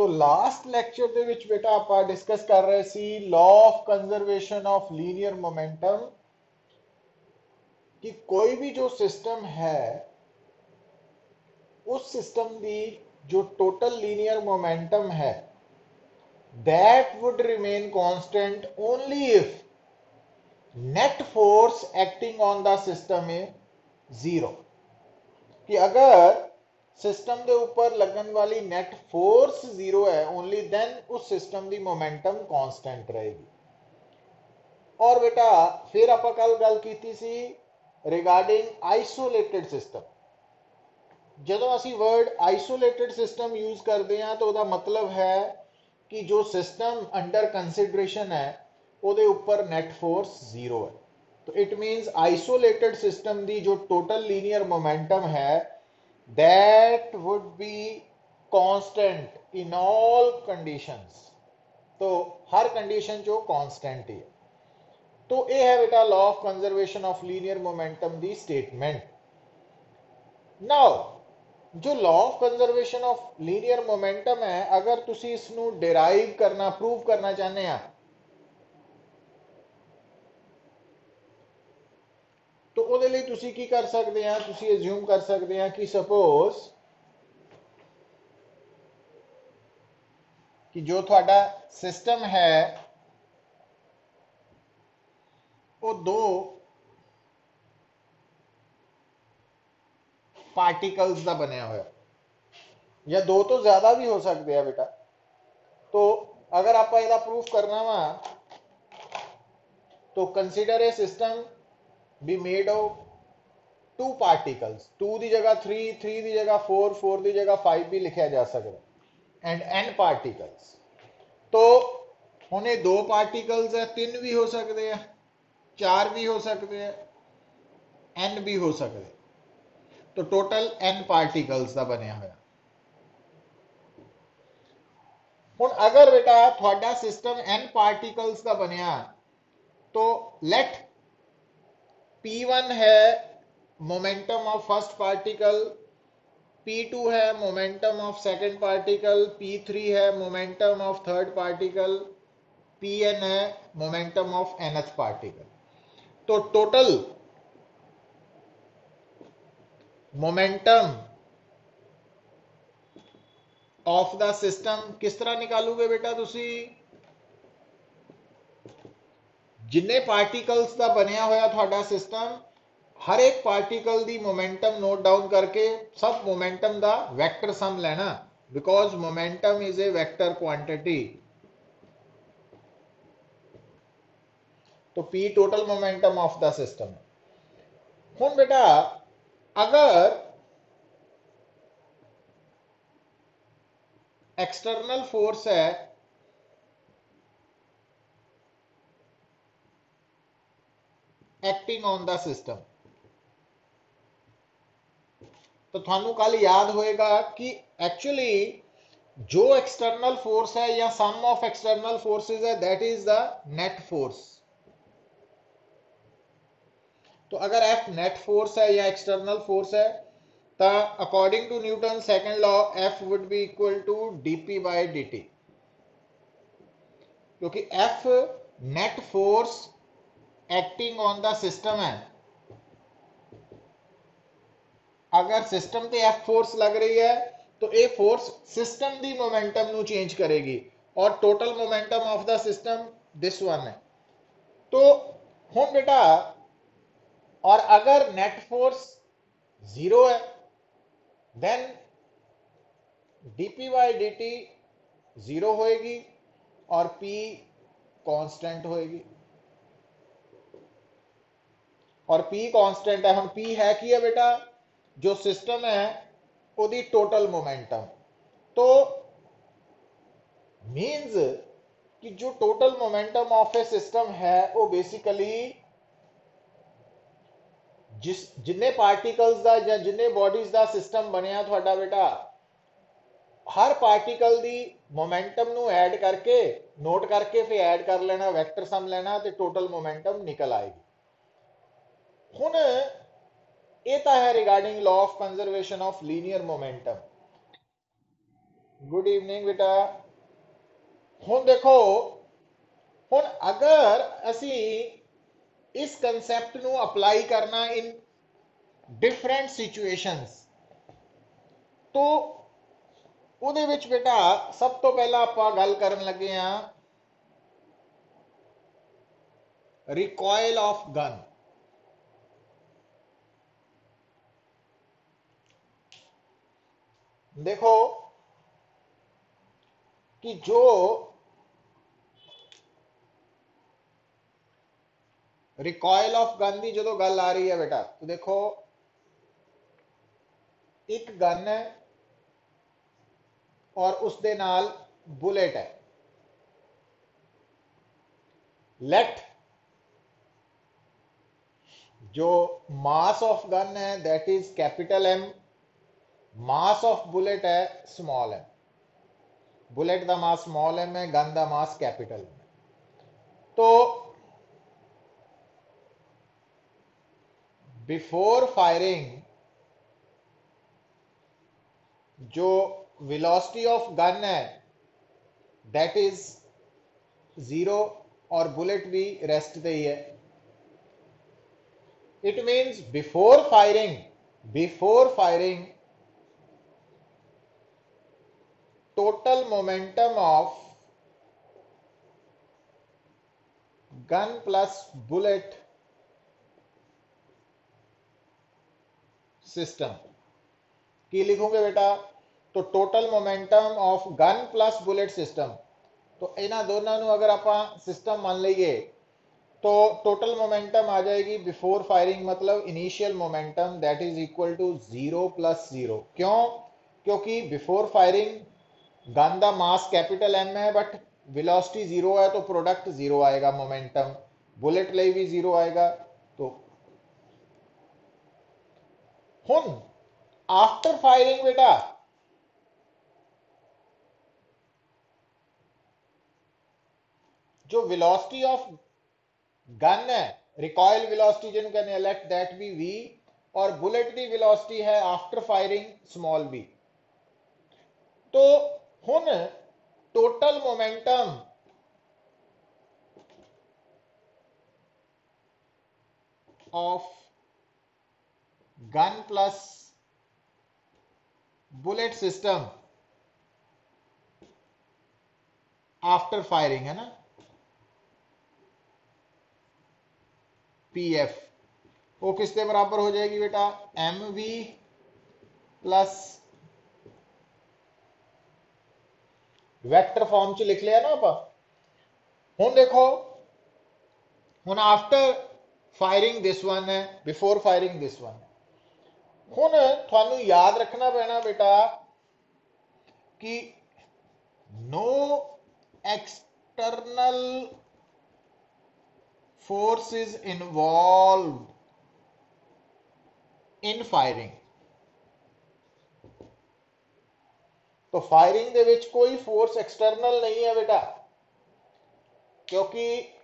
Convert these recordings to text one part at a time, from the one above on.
Last lecture ਦੇ ਵਿੱਚ ਬੇਟਾ ਆਪਾਂ ਡਿਸਕਸ ਕਰ ਰਹੇ ਸੀ law of conservation of linear momentum कि कोई भी जो सिस्टम है उस सिस्टम की जो टोटल लीनियर मोमेंटम है that would remain constant only if net force acting on the system is zero कि अगर सिस्टम के ऊपर लगन वाली नेट फोर्स जीरो है ओनली देन उस सिस्टम की मोमेंटम कांस्टेंट रहेगी। और बेटा फिर आप कल गल की सी रिगार्डिंग आइसोलेटेड सिस्टम। जो असी वर्ड आइसोलेटेड सिस्टम यूज करते हैं तो वह मतलब है कि जो सिस्टम अंडर कंसिडरेशन है वो ऊपर नेट फोर्स जीरो है। तो इट मीनस आइसोलेटेड सिस्टम की जो टोटल लीनियर मोमेंटम है that would be constant in all conditions. तो हर कंडीशन जो कांस्टेंट ही है। तो यह है बेटा law of conservation of linear momentum की स्टेटमेंट। नाउ जो law of conservation of linear momentum है अगर तुसी इसनू डिराइव करना प्रूव करना चाहते हैं तो ਉਹਦੇ ਲਈ ਤੁਸੀਂ ਕੀ ਕਰ ਸਕਦੇ ਆ ਤੁਸੀਂ ਅਸਿਊਮ ਕਰ ਸਕਦੇ ਆ ਕਿ ਸਪੋਜ਼ कि जो थोड़ा सिस्टम है वो दो पार्टिकल्स का बनया हुआ या दो तो ज्यादा भी हो सकते हैं बेटा। तो अगर आप इसका प्रूफ करना वा तो consider a system b made of two particles, two की जगह थ्री, थ्री की जगह फोर, फोर की जगह फाइव भी लिखा जा सकता एंड एन पार्टिकल्स। तो होने दो पार्टिकल्स है, तीन भी हो सकते हैं, चार भी हो सकते हैं, एन भी हो सकते हैं। तो टोटल एन पार्टिकल्स का बनया हुआ। हुण अगर बेटा थोड़ा सिस्टम एन पार्टिकल्स का बनया तो लेट P1 है momentum of first particle, P2 है momentum of second particle, P3 है momentum of third particle, Pn है मोमेंटम ऑफ nth पार्टिकल। तो total momentum of the system किस तरह निकालोगे बेटा तुसी जिन्ने पार्टिकल्स का बनया होया थोड़ा सिस्टम हर एक पार्टिकल की मोमेंटम नोट डाउन करके सब मोमेंटम का वेक्टर सम लेना because momentum is a vector quantity. तो P total momentum of the system. हुण बेटा अगर एक्सटर्नल फोर्स है एक्टिंग ऑन द सिस्टम तो थानू कल याद होएगा कि एक्चुअली जो एक्सटर्नल फोर्स है या सम ऑफ एक्सटर्नल फोर्सेस है that is the net force. तो अगर F नेट फोर्स है या एक्सटर्नल फोर्स है तो according to Newton second law F would be equal to dp by dt क्योंकि F net force acting on the system है। अगर सिस्टम पे F फोर्स लग रही है तो ये फोर्स सिस्टम की मोमेंटम नु चेंज करेगी और total momentum of the system this one है। तो हुण बेटा और अगर नेट फोर्स जीरो है then dp by dt zero होएगी और P कांस्टेंट होएगी और P कांस्टेंट है। हम P है कि है बेटा जो सिस्टम है उसकी टोटल मोमेंटम। तो मीन्स कि जो total momentum of A system है वो बेसिकली जिन्ने पार्टिकल्स का या जिन्ने बॉडीज का सिस्टम बनया थोड़ा बेटा हर पार्टिकल की मोमेंटम नु ऐड करके नोट करके फिर ऐड कर लेना वैक्टर सम लेना तो टोटल मोमेंटम निकल आएगी। हुण ये तो है regarding law of conservation of linear momentum. Good evening बेटा। ਹੁਣ ਦੇਖੋ, ਹੁਣ ਅਗਰ ਅਸੀਂ ਇਸ ਕੰਸੈਪਟ ਨੂੰ ਅਪਲਾਈ ਕਰਨਾ ਇਨ ਡਿਫਰੈਂਟ ਸਿਚੁਏਸ਼ਨਸ, तो ਉਹਦੇ ਵਿੱਚ ਬੇਟਾ ਸਭ ਤੋਂ ਪਹਿਲਾਂ ਆਪਾਂ ਗੱਲ ਕਰਨ ਲੱਗੇ ਆ रिकॉयल ऑफ गन। देखो कि जो रिकॉयल ऑफ गन की जो गल आ रही है बेटा, तो देखो एक गन है और उसके नाल बुलेट है। लेट जो मास ऑफ गन है that is capital M, mass of bullet है स्मॉल एम। बुलेट का मास स्मॉल एम है, गन का मास कैपिटल एम है। तो बिफोर फायरिंग जो वेलोसिटी ऑफ गन है दैट इज 0 और बुलेट भी रेस्ट पे ही है। It means before firing total momentum of gun plus bullet system की लिखोगे बेटा, तो total momentum of gun plus bullet system, तो इन्होंने दोनों अगर आप सिस्टम मान लीए तो टोटल मोमेंटम आ जाएगी बिफोर फायरिंग मतलब initial momentum that is equal to 0 plus 0। क्यों? क्योंकि बिफोर फायरिंग गन का मास कैपिटल एम है बट वेलोसिटी 0 है, तो प्रोडक्ट 0 आएगा मोमेंटम। बुलेट लिए भी 0 आएगा। तो हुन आफ्टर फायरिंग बेटा जो वेलोसिटी ऑफ गन है, रिकॉयल वेलोसिटी जिन्होंने कहने हैं, लेट दैट बी वी, और बुलेट की वेलोसिटी है आफ्टर फायरिंग स्मॉल बी। तो हुन total momentum of gun plus bullet system after firing है ना, पी एफ, वो किसके बराबर हो जाएगी बेटा? M v plus vector form च लिख लिया ना आप। हुन देखो, हुन आफ्टर फायरिंग दिस वन है, बिफोर फायरिंग दिस वन है। हुन थानू याद रखना पैना बेटा कि no external force is involve in firing. तो फायरिंग दे विच कोई फोर्स एक्सटर्नल नहीं है बेटा, क्योंकि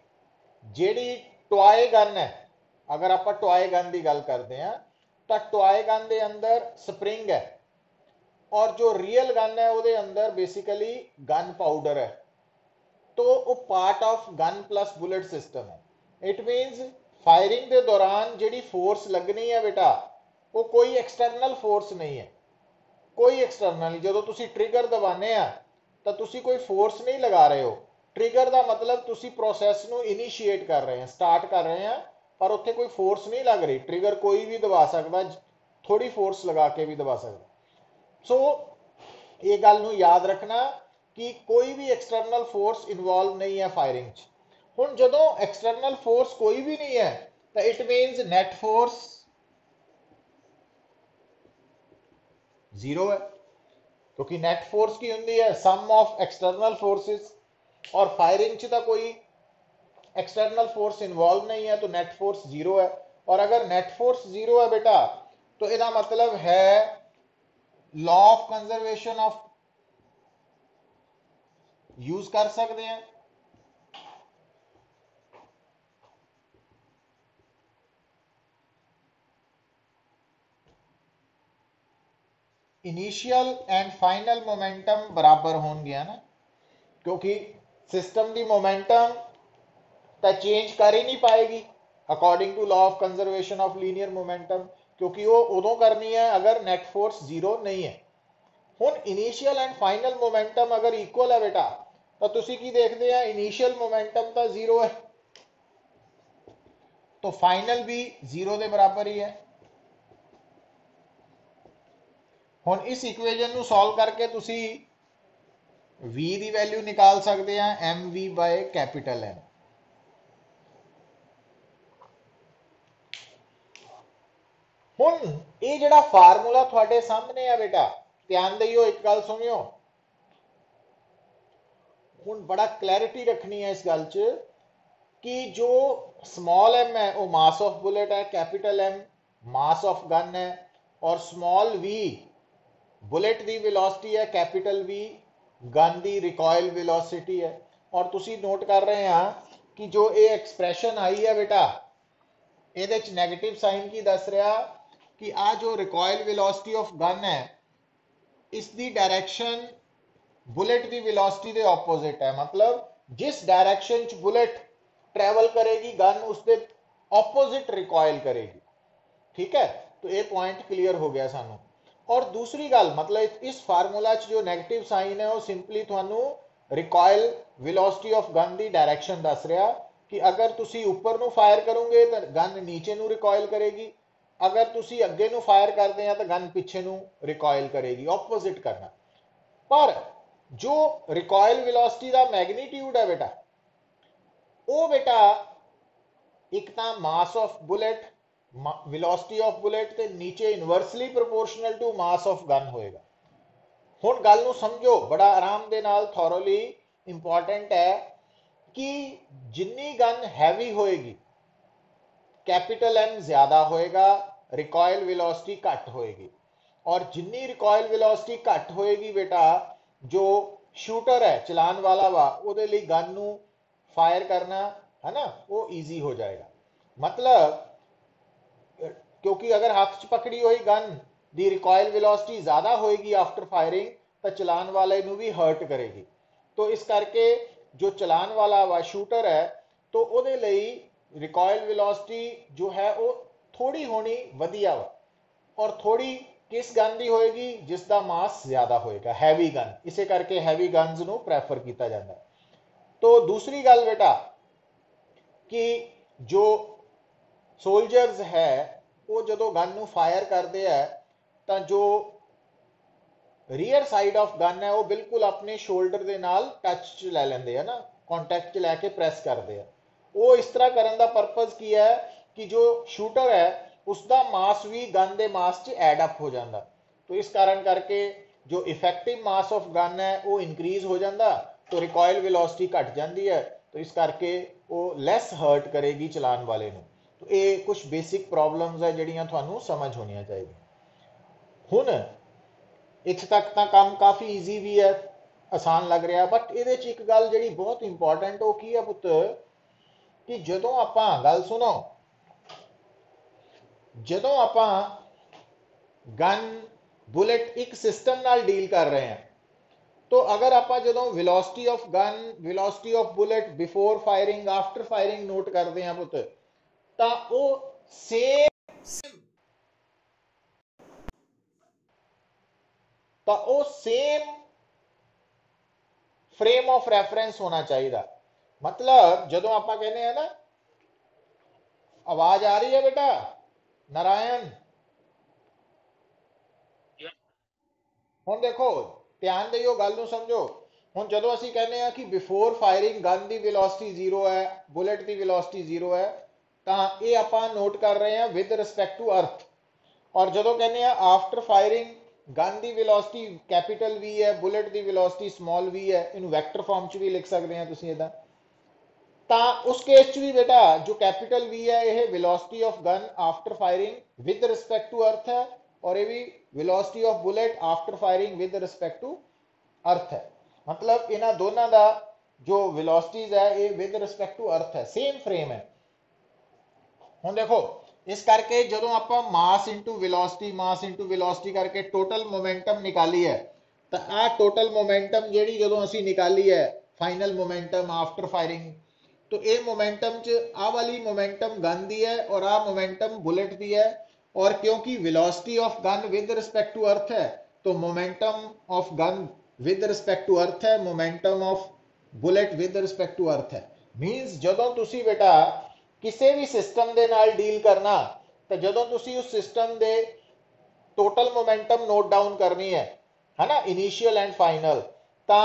जेडी टॉय गन है, अगर आप टॉय गन की गल करते हैं तो टॉय गन के अंदर स्प्रिंग है और जो रियल गन है वो अंदर बेसिकली गन पाउडर है। तो वो part of gun plus bullet system है। इट मीनस फायरिंग के दौरान जी फोर्स लगनी है बेटा वो कोई एक्सटर्नल फोर्स नहीं है, कोई एक्सटर्नल। जो तुम ट्रिगर दबाने तो तुम कोई फोर्स नहीं लगा रहे हो। ट्रिगर का मतलब तुम प्रोसैस को इनिशिएट कर रहे हैं, स्टार्ट कर रहे हैं, पर उत्थे कोई फोर्स नहीं लग रही। ट्रिगर कोई भी दबा सकता, थोड़ी फोर्स लगा के भी दबा सकता। सो ये गल याद रखना कि कोई भी एक्सटर्नल फोर्स इन्वॉल्व नहीं है फायरिंग च। हुण जदों एक्सटर्नल फोर्स कोई भी नहीं है तो इट मीनस नेट फोर्स 0 है, क्योंकि नेट फोर्स की होंगी है सम ऑफ एक्सटर्नल फोर्सेस, और फायरिंग च तो कोई एक्सटर्नल फोर्स इन्वॉल्व नहीं है, तो नेट फोर्स 0 है। और अगर नेट फोर्स 0 है बेटा तो इसका मतलब है law of conservation of use कर सकते हैं। इनिशियल एंड फाइनल मोमेंटम बराबर होंगे ना, क्योंकि सिस्टम की मोमेंटम तो चेंज कर ही नहीं पाएगी according to law of conservation of linear momentum, क्योंकि वो उदों करनी है अगर नेट फोर्स जीरो नहीं है। हुण इनिशियल एंड फाइनल मोमेंटम अगर इक्वल है बेटा तो तुसी की देखते हैं इनिशियल मोमेंटम तो जीरो है तो फाइनल भी जीरो के बराबर ही है। हुण इस इक्वेजन सॉल्व करके तुसी v की वैल्यू निकाल सकते हैं m v by capital M. हुण ये जिहड़ा फार्मूला तुहाडे सामने है बेटा, ध्यान दियो, एक गल सुनियो, हुण बड़ा क्लैरिटी रखनी है इस गल च कि जो स्मॉल एम है वो मास ऑफ बुलेट है, capital M mass of gun है, और स्मॉल वी बुलेट की वेलोसिटी है, कैपिटल वी गन की रिकॉयल वेलोसिटी है। और तुसी नोट कर रहे हैं कि जो ये एक्सप्रैशन आई है बेटा ये नैगेटिव साइन की दस रहा कि आ जो रिकॉयल वेलोसिटी ऑफ गन है इसकी डायरेक्शन बुलेट की वेलोसिटी के ऑपोजिट है, मतलब जिस डायरेक्शन च बुलेट ट्रैवल करेगी गन उसके ऑपोजिट रिकॉयल करेगी। ठीक है, तो ये पॉइंट क्लियर हो गया सानू। और दूसरी गल मतलब इस फार्मूला च जो नेगेटिव साइन है वो सिंपली थानू रिकॉयल वेलोसिटी ऑफ गन की डायरेक्शन दस रहा कि अगर तुसी ऊपर नु फायर करोगे तो गन नीचे नु रिकॉयल करेगी, अगर तुसी अगे नु फायर करते हैं तो गन पीछे नु रिकॉयल करेगी, ऑपोजिट करना। पर जो रिकॉयल वेलोसिटी का मैग्नीट्यूड है बेटा वो बेटा एक तो mass of bullet velocity of bullet ते नीचे inversely proportional to mass of gun होएगा। हुण गल नूं समझो बड़ा आराम दे नाल थॉरोली इंपॉर्टेंट है कि जिन्नी गन हैवी होएगी कैपिटल एम ज्यादा होएगा, रिकॉयल वेलोसिटी घट होएगी, और जिन्नी रिकॉयल वेलोसिटी घट होएगी बेटा जो शूटर है चलान वाला वा उहदे लई गन नूं फायर करना है ना वो ईजी हो जाएगा। मतलब क्योंकि अगर हाथ च पकड़ी हुई गन दी रिकॉयल वेलोसिटी ज्यादा होएगी आफ्टर फायरिंग तो चलान वाले नूं भी हर्ट करेगी, तो इस करके जो चलान वाला वा शूटर है तो उहदे लई रिकॉयल वेलोसिटी जो है वो थोड़ी होनी वधिया वा, और थोड़ी किस गन दी होएगी जिसका मास ज्यादा होएगा, हैवी गन, इसे करके हैवी गन्स नूं प्रैफर किया जाता है। तो दूसरी गल बेटा कि जो सोल्जर्स है वो जो गन नूं फायर करते हैं तो जो रीयर साइड ऑफ गन है वो बिल्कुल अपने शोल्डर के नाल टच च लै लेंदे है ना, कॉन्टैक्ट च लैके प्रेस करते हैं। वो इस तरह करने का पर्पज की है कि जो शूटर है उसका मास भी गन के मास च एड अप हो जाता, तो इस कारण करके जो इफेक्टिव मास ऑफ गन है वो इंक्रीज हो जाता, तो रिकॉयल वेलोसिटी घट जाती है, तो इस करके वो लैस हर्ट करेगी चलान वाले नूं। तो ये कुछ बेसिक प्रॉब्लम्स है जिहड़ियां तुहानूं समझ होनी चाहिए। हुण इत्थे तक तो काम काफ़ी ईजी भी है, आसान लग रहा, बट ये एक गल जी बहुत इंपॉर्टेंट वो की है पुत कि जदों आपां गल सुनो जदों आपां गन बुलेट एक सिस्टम नाल डील कर रहे हैं तो अगर आपां जदों velocity of gun velocity of bullet before firing after firing note करते हैं पुत तो वो सेम फ्रेम ऑफ रेफरेंस होना चाहिए। मतलब जदों आप कहने हैं ना आवाज आ रही है बेटा नारायण, हुण देखो ध्यान दियो गल नूं समझो। हुण जदों असीं कहने हैं कि बिफोर फायरिंग गन की वेलोसिटी जीरो है बुलेट की वेलोसिटी जीरो है तो ये आपां नोट कर रहे हैं विद रिस्पेक्ट टू अर्थ, और जदों कहने हैं आफ्टर फायरिंग गन की वेलोसिटी कैपिटल वी है बुलेट की वेलोसिटी स्मॉल वी है, इनू वैक्टर फॉर्म च भी लिख सकते हैं तुसीं इदां। उस केस च भी बेटा जो कैपिटल वी है यह velocity of gun after firing with respect to earth है, और ये भी velocity of bullet after firing with respect to earth है। मतलब इन्हां दोनों का जो वेलोसिटीज है ये विद रिस्पेक्ट टू अर्थ है, सेम फ्रेम है। हुण देखो इस करके जो आप मास इंटू वेलोसिटी करके टोटल मोमेंटम निकाली है, तो आ टोटल मोमेंटम जी जो असी निकाली है फाइनल मोमेंटम आफ्टर फायरिंग, तो ये मोमेंटम च आ वाली मोमेंटम गन दी है और आ मोमेंटम बुलेट दी है। और क्योंकि velocity of gun with respect to earth है, तो momentum of gun with respect to earth है, momentum of bullet with respect to earth है। मीनस जो तुसी बेटा किसी भी सिस्टम के नाल डील करना, तो जो तुसी उस सिस्टम के टोटल मोमेंटम नोट डाउन करनी है ना, इनिशियल एंड फाइनल, तो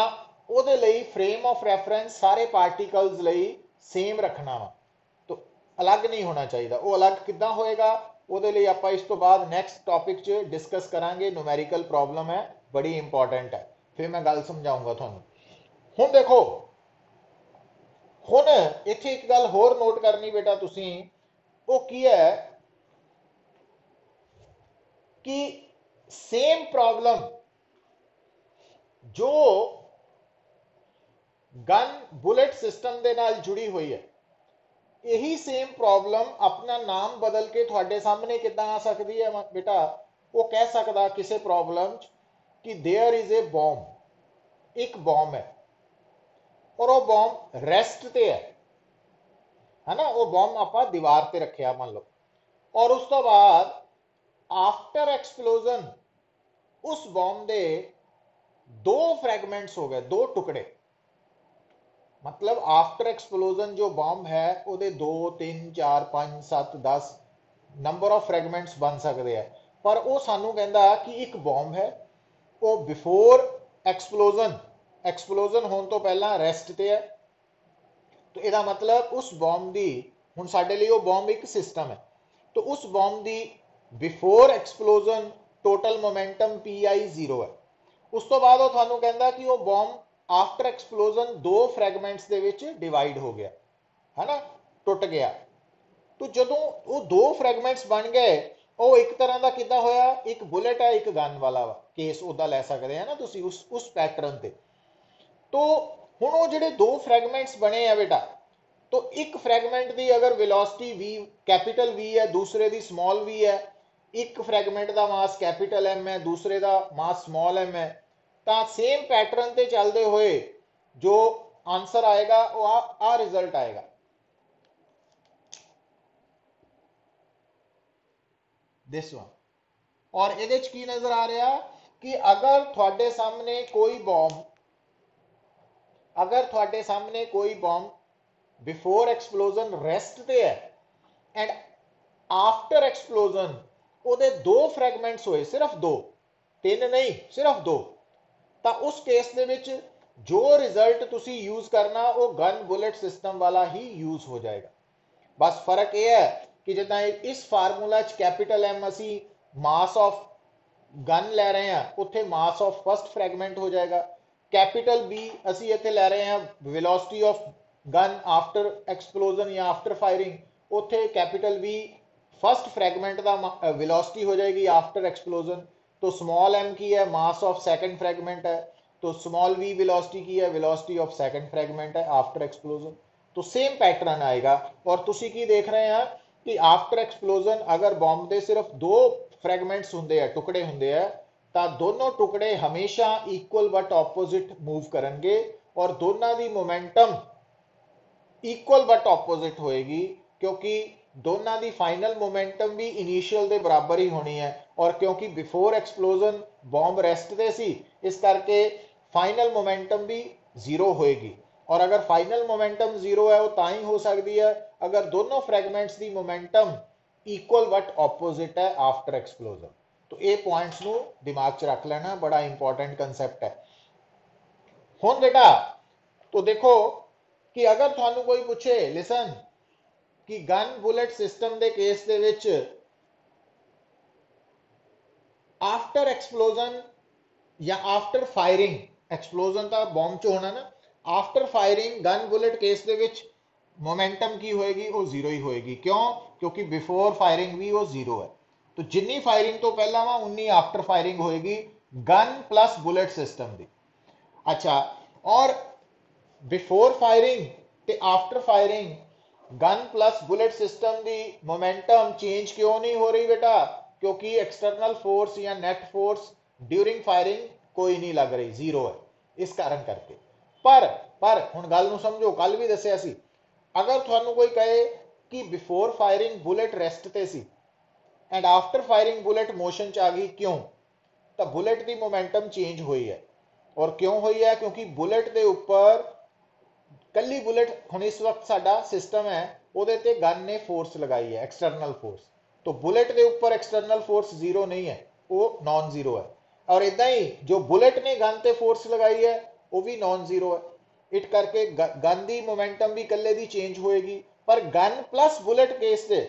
ਉਹਦੇ ਲਈ फ्रेम ऑफ रेफरेंस सारे पार्टिकल्स ਲਈ सेम रखना वा, तो अलग नहीं होना चाहिए। वो अलग किद्दां होएगा, ਉਹਦੇ ਲਈ ਆਪਾਂ ਇਸ ਤੋਂ ਬਾਅਦ ਨੈਕਸਟ ਟੌਪਿਕ 'ਚ ਡਿਸਕਸ ਕਰਾਂਗੇ। ਨੂਮੈਰੀਕਲ ਪ੍ਰੋਬਲਮ ਹੈ, ਬੜੀ ਇੰਪੋਰਟੈਂਟ ਹੈ, ਫਿਰ ਮੈਂ ਗੱਲ ਸਮਝਾਉਂਗਾ ਤੁਹਾਨੂੰ। ਹੁਣ ਦੇਖੋ, ਹੁਣ ਇੱਥੇ ਇੱਕ ਗੱਲ ਹੋਰ ਨੋਟ ਕਰਨੀ बेटा ਤੁਸੀਂ, ਉਹ ਕੀ ਹੈ कि सेम प्रॉब्लम जो गन बुलेट सिस्टम के नाल जुड़ी हुई है, यही सेम प्रॉब्लम अपना नाम बदल के थोड़े सामने किद्दां आ सकती है बेटा। वो कह सकता किसी प्रॉब्लम कि देयर इज ए बॉम्ब, एक बॉम्ब है और वो बॉम्ब रेस्ट ते है ना, वो बॉम्ब आप दीवार ते रखे मान लो, और उस तो बाद आफ्टर एक्सप्लोजन उस बॉम्ब के दो फ्रैगमेंट्स हो गए, दो टुकड़े। मतलब आफ्टर एक्सप्लोजन जो बॉम्ब है ਉਹਦੇ 2 3 4 5 7 10 नंबर ऑफ फ्रैगमेंट्स बन सकते हैं, पर वो सानू कहता कि एक बॉम्ब है, वो बिफोर एक्सप्लोजन होने तो पहला रेस्ट ते है। तो यदा मतलब उस बॉम्ब की, हुण साडे लई वो बॉम्ब एक सिस्टम है, तो उस बॉम्ब की before explosion total momentum PI 0 है। उस तो बाद वो थानू कहता कि वो बॉम्ब आफ्टर एक्सप्लोजन दो फ्रैगमेंट्स दे विच डिवाइड हो गया है ना, टुट गया। तो जदों वो दो फ्रैगमेंट्स बन गए, वो एक तरह का किद्दां होया, एक बुलेट है एक गन वाला केस उदा लै सकते हैं ना तुसी उस पैटर्न ते। तो हुण वो जिहड़े दो फ्रैगमेंट्स बने हैं बेटा, तो एक फ्रैगमेंट की अगर वेलोसिटी V कैपिटल V है, दूसरे की स्मॉल v है, एक फ्रैगमेंट का मास कैपिटल M है, दूसरे का मास स्मॉल m है, तो सेम पैटर्न ते चलते हुए जो आंसर आएगा वो आ रिजल्ट आएगा। This one. और ये की नजर आ रहा कि अगर थोड़े सामने कोई बॉम्ब, अगर थोड़े सामने कोई बॉम्ब बिफोर एक्सप्लोजन रेस्ट ते है एंड आफ्टर एक्सप्लोजन ਉਹਦੇ दो फ्रैगमेंट्स होए, सिर्फ दो, तीन नहीं सिर्फ दो, तो उस केस दे विच जो रिजल्ट तुसी यूज करना वो गन बुलेट सिस्टम वाला ही यूज हो जाएगा। बस फर्क यह है कि जिदा इस फार्मूला च कैपिटल M असी मास ऑफ गन लै रहे हैं, उत्थे मास ऑफ फर्स्ट फ्रैगमेंट हो जाएगा। कैपिटल B असी इत्थे लै रहे हैं velocity of gun after explosion या आफ्टर फायरिंग, उत्थे कैपिटल V फर्स्ट फ्रैगमेंट का वेलोसिटी हो जाएगी आफ्टर एक्सप्लोजन। तो स्मॉल m की है मास ऑफ सेकंड फ्रैगमेंट है, तो स्मॉल v वेलोसिटी की है वेलोसिटी ऑफ सेकंड फ्रैगमेंट है आफ्टर एक्सप्लोजन। तो सेम पैटर्न आएगा। और तुसी की देख रहे हैं कि आफ्टर एक्सप्लोजन अगर बॉम्ब के सिर्फ दो फ्रैगमेंट्स होंगे, टुकड़े होंगे है, तो दोनों टुकड़े हमेशा इक्वल बट ऑपोजिट मूव करेंगे और दोनों की मोमेंटम इक्वल बट ऑपोजिट होएगी, क्योंकि दोनों की फाइनल मोमेंटम भी इनिशियल के बराबर ही होनी है। और क्योंकि बिफोर एक्सप्लोजन बॉम्ब रेस्ट ते सी, इस करके फाइनल मोमेंटम भी जीरो होएगी। और अगर फाइनल मोमेंटम जीरो है वो ताई हो सकती है अगर दोनों फ्रैगमेंट्स की मोमेंटम इक्वल बट ऑपोजिट है आफ्टर एक्सप्लोजन। तो ये पॉइंट्स नू दिमाग च रख लेना, बड़ा इंपॉर्टेंट कंसैप्ट है। हुण बेटा तो देखो कि अगर थानू कोई पूछे, लिसन, कि गन बुलेट सिस्टम के केस दे विच आफ्टर एक्सप्लोजन या आफ्टर फायरिंग, एक्सप्लोजन तो बॉम्ब च होना ना, after firing gun bullet case दे विच मोमेंटम की होएगी, वो जीरो ही होएगी। क्यों? क्योंकि बिफोर फायरिंग भी वो जीरो है। तो जिन्नी फायरिंग तो पहला वा उन्नी आफ्टर फायरिंग होएगी गन प्लस बुलेट सिस्टम की। अच्छा, और बिफोर फायरिंग ते after firing gun plus bullet system की मोमेंटम चेंज क्यों नहीं हो रही बेटा? क्योंकि एक्सटर्नल फोर्स या नेट फोर्स ड्यूरिंग फायरिंग कोई नहीं लग रही, जीरो है, इस कारण करके। पर हुण गल नूं समझो, कल भी दस्सिया सी, अगर तुहानूं कोई कहे कि बिफोर फायरिंग बुलेट रेस्ट ते सी and after firing bullet motion च आ गई, क्यों? तो बुलेट की मोमेंटम चेंज हुई है। और क्यों हुई है? क्योंकि बुलेट के ऊपर कली बुलेट हुण इस वक्त साडा सिस्टम है, ਉਹਦੇ ਤੇ गन ने फोर्स लगाई है, एक्सटर्नल फोर्स। तो बुलेट के ऊपर एक्सटर्नल फोर्स जीरो नहीं है, वो नॉन जीरो है। और इदा ही जो बुलेट ने गन ते फोर्स लगाई है वो भी नॉन जीरो है। इट करके गन की मोमेंटम भी कले की चेंज होएगी, पर गन प्लस बुलेट केस से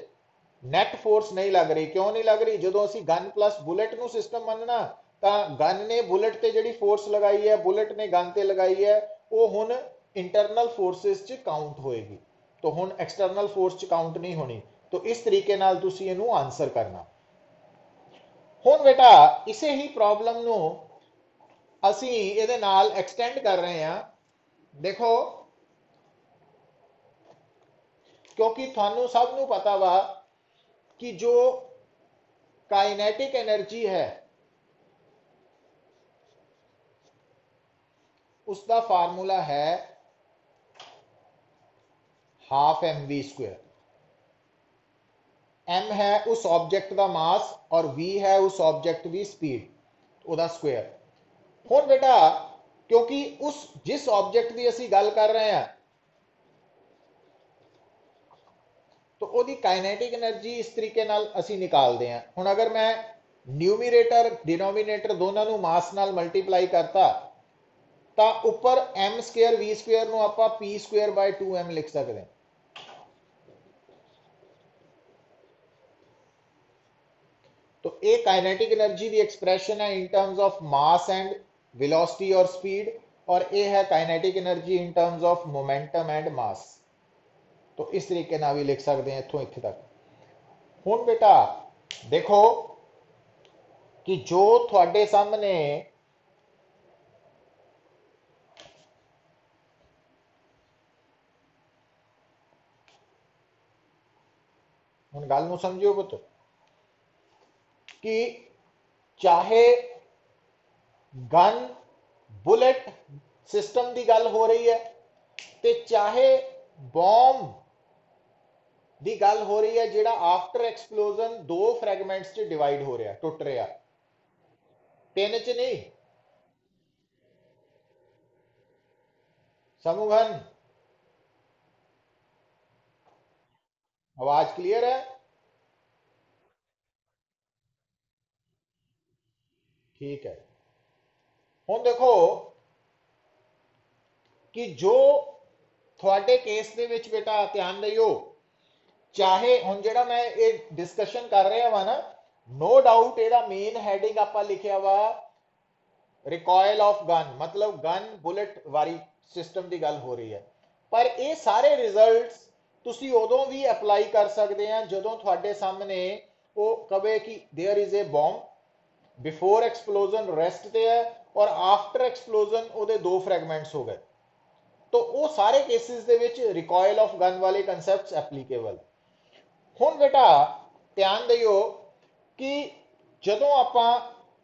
नैट फोर्स नहीं लग रही। क्यों नहीं लग रही? जो असी गन प्लस बुलेट ਨੂੰ सिस्टम मनना, तो गन ने बुलेट ਤੇ ਜਿਹੜੀ फोर्स लगाई है, बुलेट ने गन ਤੇ लगाई है, वो हुण इंटरनल फोर्सेस च काउंट होएगी। तो हुण एक्सटर्नल फोर्स च काउंट नहीं होनी। तो इस तरीके नाल तुसी इहनू आंसर करना। हुण बेटा इसे ही प्रॉब्लम ਨੂੰ ਅਸੀਂ ਇਹਦੇ ਨਾਲ एक्सटेंड कर रहे हैं। देखो, क्योंकि थानू सब नू पता वा कि जो काइनेटिक एनर्जी है उसका फार्मूला है half m v square. M है उस ऑब्जेक्ट का मास और वी है उस ऑब्जेक्ट की स्पीड, ਉਹਦਾ स्क्वेयर। हुण बेटा क्योंकि उस जिस ऑब्जेक्ट की असी गल कर रहे हैं, तो ਉਹਦੀ काइनेटिक एनर्जी इस तरीके नाल असी निकालते हैं। हुण अगर मैं न्यूमीरेटर डिनोमीनेटर दोनों ਨੂੰ मास नाल मल्टीप्लाई करता, तो उपर एम स्क्वेयर वी स्क्वेयर ਨੂੰ ਆਪਾਂ पी स्क्वेयर बाय 2m लिख सकते हैं। तो ये काइनेटिक एनर्जी की एक्सप्रेशन है इन terms of mass and velocity और स्पीड, और ये है kinetic energy in terms of momentum and mass. तो इस तरीके ना भी लिख सकते हैं इतों इत्थे तक। हुण बेटा देखो कि जो थोड़े सामने हुण गल नूं समझियो पुत, कि चाहे गन बुलेट सिस्टम की गल हो रही है, तो चाहे बॉम्ब की गल हो रही है, जिहड़ा आफ्टर एक्सप्लोजन दो फ्रैगमेंट्स च डिवाइड हो रहा, टुट रहा, तीन च नहीं। समूहन, आवाज क्लियर है? ठीक है। हुण देखो कि जो थोड़े केस दे विच बेटा ध्यान दियो, चाहे हुण जिहड़ा मैं ये डिस्कशन कर रहा वा ना, नो डाउट ਇਹਦਾ मेन हैडिंग आपां लिखिया वा रिकॉयल ऑफ गन, मतलब गन बुलेट वाली सिस्टम की गल हो रही है। पर ये सारे रिजल्ट्स तुसी उदों भी अप्लाई कर सकते हैं जदों थोड़े सामने वो कहे कि there is a bomb, before explosion rest ते है और आफ्टर एक्सप्लोजन ਉਹਦੇ दो फ्रैगमेंट्स हो गए। तो वो सारे cases they which recoil of gun वाले कंसैप्ट्स एप्लीकेबल। हुण बेटा ध्यान दियो कि जदों आपां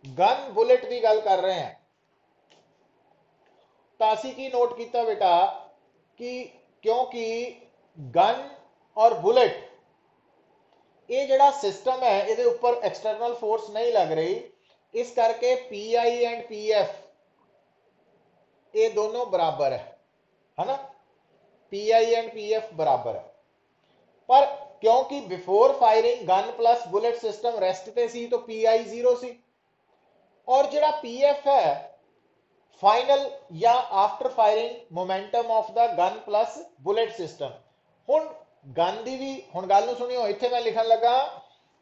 गन बुलेट की गल कर रहे हैं, तो असी की नोट किया बेटा कि क्योंकि गन और बुलेट ये जड़ा सिस्टम है, ये ऊपर एक्सटर्नल फोर्स नहीं लग रही, इस करके P I and P F ये दोनों बराबर है ना? P I and P F बराबर है। पर क्योंकि before firing gun plus bullet system rest ते सी, तो पी आई जीरो सी, और जड़ा पी एफ है फाइनल या after firing momentum of the gun plus bullet system. हुण गन दी भी हुण गल नूं सुनियो, इत्थे मैं लिखण लगा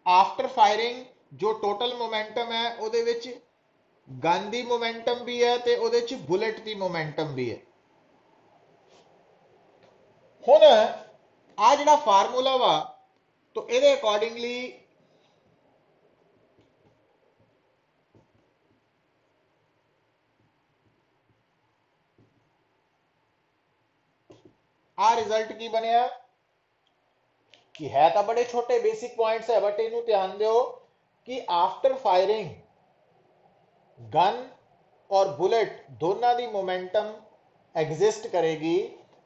आफ्टर फायरिंग जो टोटल मोमेंटम है ਉਹਦੇ ਵਿੱਚ गन दी मोमेंटम भी है ਤੇ ਉਹਦੇ ਵਿੱਚ बुलेट की मोमेंटम भी है। हुण आ ਜਿਹੜਾ फार्मूला वा, तो ਇਹਦੇ अकॉर्डिंगली आ रिजल्ट की बनया कि है तो बड़े छोटे बेसिक पॉइंट्स है, बट इनू ध्यान दो कि आफ्टर फायरिंग गन और बुलेट दोनों की मोमेंटम एग्जिस्ट करेगी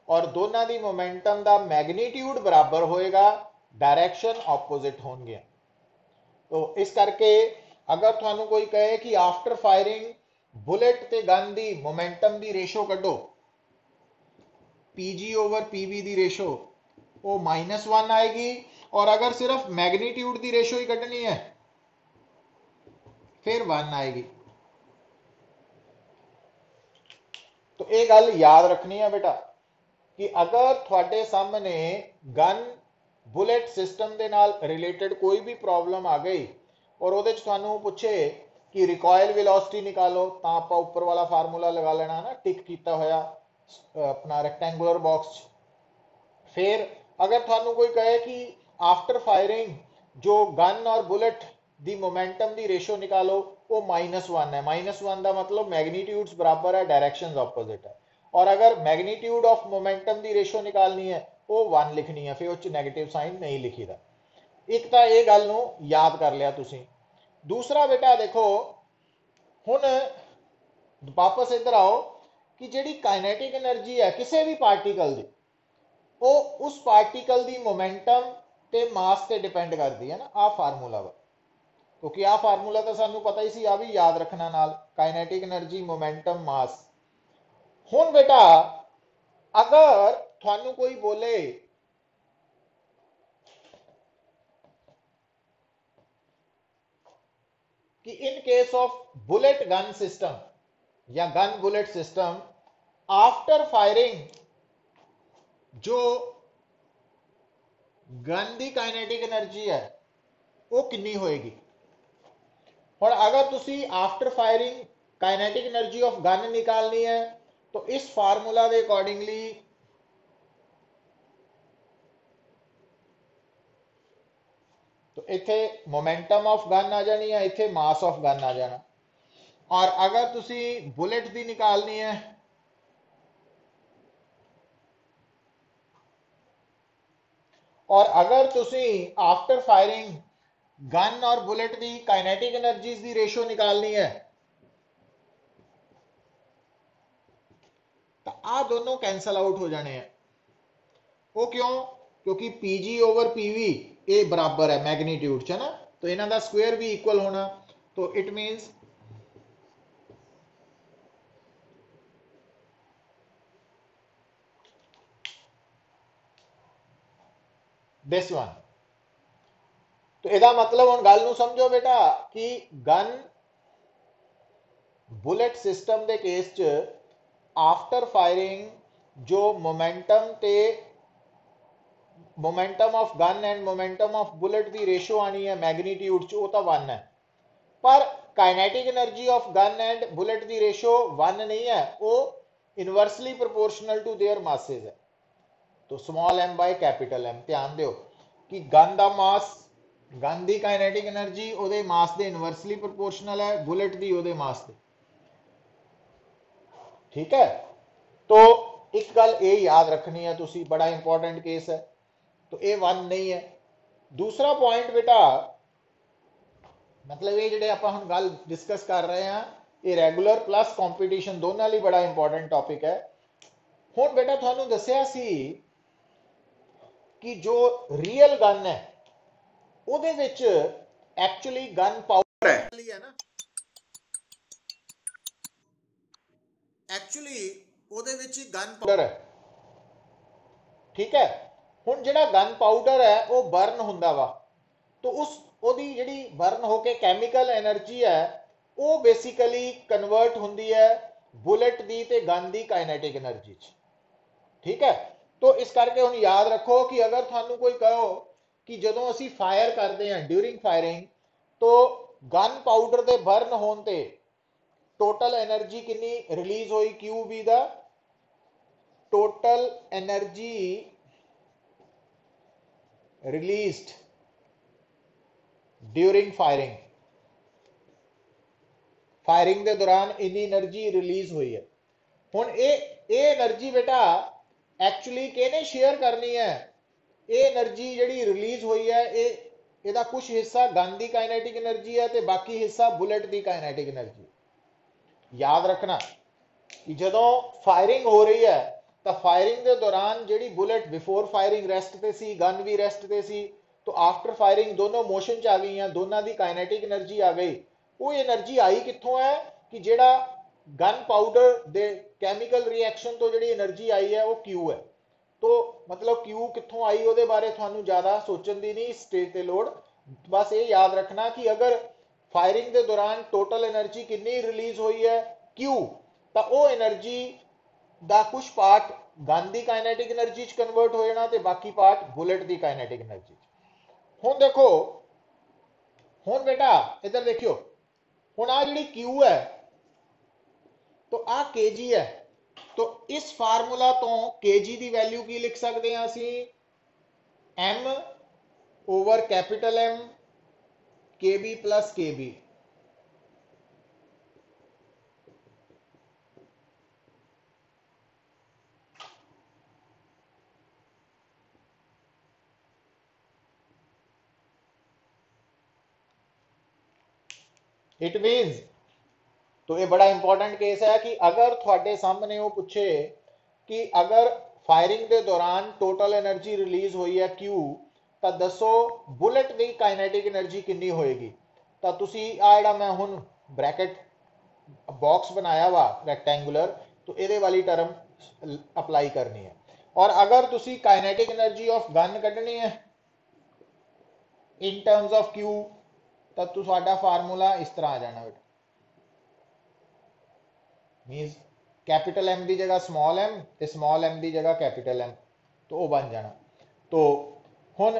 और दोनों की मोमेंटम का मैग्नीट्यूड बराबर होएगा, डायरेक्शन ऑपोजिट होंगे। तो इस करके अगर थानू कोई कहे कि आफ्टर फायरिंग बुलेट ते गन की मोमेंटम की रेशो कढो, पीजी ओवर पीवी की रेशो वो -1 आएगी, और अगर सिर्फ मैग्नीट्यूड की रेशो ही कढनी है फिर 1 आएगी। तो ये गल याद रखनी है बेटा कि अगर थोड़े सामने गन बुलेट सिस्टम के नाल रिलेटेड कोई भी प्रॉब्लम आ गई और वो थानू पूछे कि रिकॉयल वेलोसिटी निकालो, तो आप ऊपर वाला फार्मूला लगा लेना ना, टिक किया होया अपना रेक्टेंगुलर बॉक्स। फिर अगर थानू कोई कहे कि आफ्टर फायरिंग जो गन और bullet the momentum the ratio निकालो, वो -1 है। -1 का मतलब मैग्नीट्यूड्स बराबर है, डायरेक्शंस ऑपोजिट है। और अगर magnitude of momentum the ratio निकालनी है वो 1 लिखनी है, फिर उस नेगेटिव साइन नहीं लिखी दा। एक तो ये गल नू याद कर लिया तुसी। दूसरा बेटा देखो हुण वापस इधर आओ कि जिहड़ी काइनेटिक एनर्जी है किसी भी पार्टिकल की, वो उस पार्टिकल की मोमेंटम ते मास ते डिपेंड करती है ना। आ फार्मूला वा, क्योंकि आ फार्मूला तो सानू पता ही सी, आ भी याद रखना नाल, काइनेटिक एनर्जी मोमेंटम मास। हुण बेटा अगर थानू कोई बोले कि in case of bullet gun system या gun bullet system after firing जो गन की काइनेटिक एनर्जी है वो कितनी होएगी। और अगर तुसी after firing kinetic energy of gun निकालनी है तो इस फार्मूला के अकॉर्डिंगली तो इथे मोमेंटम ऑफ गन आ जानी है, इथे मास ऑफ गन आ जाना। और अगर तुसी बुलेट की निकालनी है और अगर तुसी आफ्टर फायरिंग गन और बुलेट की काइनेटिक एनर्जीज की रेशो निकालनी है तो आ दोनों कैंसल आउट हो जाने हैं। वो क्यों? क्योंकि पीजी ओवर पीवी ए बराबर है मैग्नीट्यूड च ना, तो इन्हों का स्क्वायर भी इक्वल होना। तो इट मीन्स दिस वन। तो यदा मतलब हम गल समझो बेटा कि गन बुलेट सिस्टम के केस च आफ्टर फायरिंग जो momentum of gun and momentum of bullet की रेशो आनी है मैग्नीट्यूड च, वो तो 1 है। पर kinetic energy of gun and bullet की रेशो 1 नहीं है, वो inversely proportional to their masses है। तो small m by capital M. ध्यान दो कि गन का मास, गन की काइनेटिक एनर्जी ਉਹਦੇ मास के इनवर्सली प्रोपोर्शनल है, बुलेट की ਉਹਦੇ मास के। ठीक है, तो एक गल ये याद रखनी है तुसी, बड़ा इंपॉर्टेंट केस है। तो ये 1 नहीं है। दूसरा पॉइंट बेटा मतलब ये जो आप हम गल डिस्कस कर रहे हैं ये रेगुलर प्लस कंपटीशन दोनों लिए बड़ा इंपॉर्टेंट टॉपिक है। हुण बेटा थानू दस्सिया सी कि जो रियल गन है ਉਹਦੇ ਵਿੱਚ एक्चुअली गन पाउडर है ना, एक्चुअली ਉਹਦੇ ਵਿੱਚ गन पाउडर है। ठीक है, ਹੁਣ ਜਿਹੜਾ गन पाउडर है वो बर्न ਹੁੰਦਾ ਵਾ, तो उस ਉਹਦੀ ਜਿਹੜੀ बर्न होके कैमिकल एनर्जी है वो बेसिकली कन्वर्ट ਹੁੰਦੀ है बुलेट ਦੀ ਤੇ गन ਦੀ काइनेटिक एनर्जी ਚ। ठीक है, तो इस करके ਹੁਣ याद रखो कि अगर थानू कोई कहो कि ਜਦੋਂ ਅਸੀਂ फायर करते हैं ड्यूरिंग फायरिंग तो गन पाउडर ਦੇ बर्न ਹੋਣ ਤੇ टोटल एनर्जी कितनी रिलीज हुई क्यू बी दा, total energy released during firing, firing के दौरान इन्नी एनर्जी रिलीज हुई है। हुण ये एनर्जी बेटा एक्चुअली किहने शेयर करनी है, ਇਹ એનર્ਜੀ ਜਿਹੜੀ ਰਿਲੀਜ਼ ਹੋਈ ਹੈ ਇਹਦਾ ਕੁਝ ਹਿੱਸਾ ਗਨ ਦੀ ਕਾਈਨੈਟਿਕ એનર્ਜੀ ਹੈ ਤੇ ਬਾਕੀ ਹਿੱਸਾ ਬੁਲਟ ਦੀ ਕਾਈਨੈਟਿਕ એનર્ਜੀ। ਯਾਦ ਰੱਖਣਾ ਕਿ ਜਦੋਂ ਫਾਇਰਿੰਗ ਹੋ ਰਹੀ ਹੈ ਤਾਂ ਫਾਇਰਿੰਗ ਦੇ ਦੌਰਾਨ ਜਿਹੜੀ ਬੁਲਟ ਬਿਫੋਰ ਫਾਇਰਿੰਗ ਰੈਸਟ ਤੇ ਸੀ, ਗਨ ਵੀ ਰੈਸਟ ਤੇ ਸੀ, तो आफ्टर फायरिंग दोनों मोशन च आ गई हैं, दोनों की काइनेटिक एनर्जी आ गई। वो एनर्जी आई कितों है कि जेड़ा गन पाउडर दे कैमिकल रिएक्शन तो जी एनर्जी आई है वो क्यू है। तो मतलब क्यू कितों आई वो बारे थानू ज़्यादा सोचने की नहीं स्टेज ते लोड़, बस ये याद रखना कि अगर फायरिंग के दौरान टोटल एनर्जी कितनी रिलीज हुई है क्यू, तो वो एनर्जी का कुछ पार्ट गन की काइनेटिक एनर्जी कन्वर्ट हो जाना तो बाकी पार्ट बुलेट की काइनेटिक एनर्जी। हुण देखो, हुण बेटा इधर देखियो, हुण आ जिहड़ी क्यू है तो आ केजी है, तो इस फार्मूला तो केजी की वैल्यू की लिख सकते हैं असी, एम ओवर कैपिटल एम के बी प्लस के बी। इट मीन्स, तो ये बड़ा इंपॉर्टेंट केस है कि अगर थोड़े सामने वो पूछे कि अगर फायरिंग के दौरान टोटल एनर्जी रिलीज हुई है क्यू, तो दसो बुलेट की काइनेटिक एनर्जी कितनी होएगी। तो तुसी आ जिहड़ा मैं हुण ब्रैकेट बॉक्स बनाया वा रैक्टेंगुलर, तो ये वाली टर्म अप्लाई करनी है। और अगर तुसी काइनेटिक एनर्जी ऑफ गन कढ़नी है इन टर्म्स ऑफ क्यू, तो तुहाडा फार्मूला इस तरह आ जाना बेटा, मीन्स कैपिटल एम की जगह स्मॉल एम ते स्मॉल एम की जगह कैपिटल एम, तो वो बन जाना। तो हुण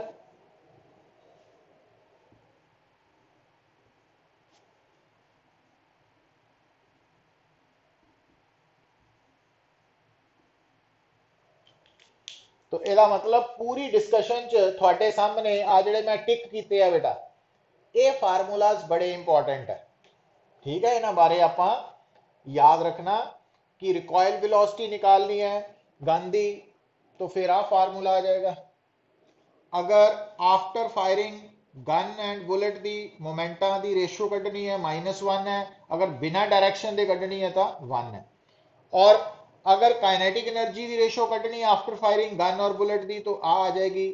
तो ਇਹਦਾ मतलब पूरी डिस्कशन च थोड़े सामने आ जिहड़े मैं टिक कीते हैं बेटा, ये फार्मूलाज बड़े इंपॉर्टेंट है। ठीक है, इन्हां बारे आपां याद रखना कि रिकॉयल वेलोसिटी निकालनी है गन दी, तो फिर आ फार्मूला आ जाएगा। अगर after firing gun and bullet की मोमेंटा की रेशो कढ़नी है -1 है, अगर बिना डायरेक्शन के कढ़नी है तो 1 है। और अगर काइनेटिक एनर्जी की रेशो कढ़नी आफ्टर फायरिंग गन और बुलेट की, तो आ जाएगी।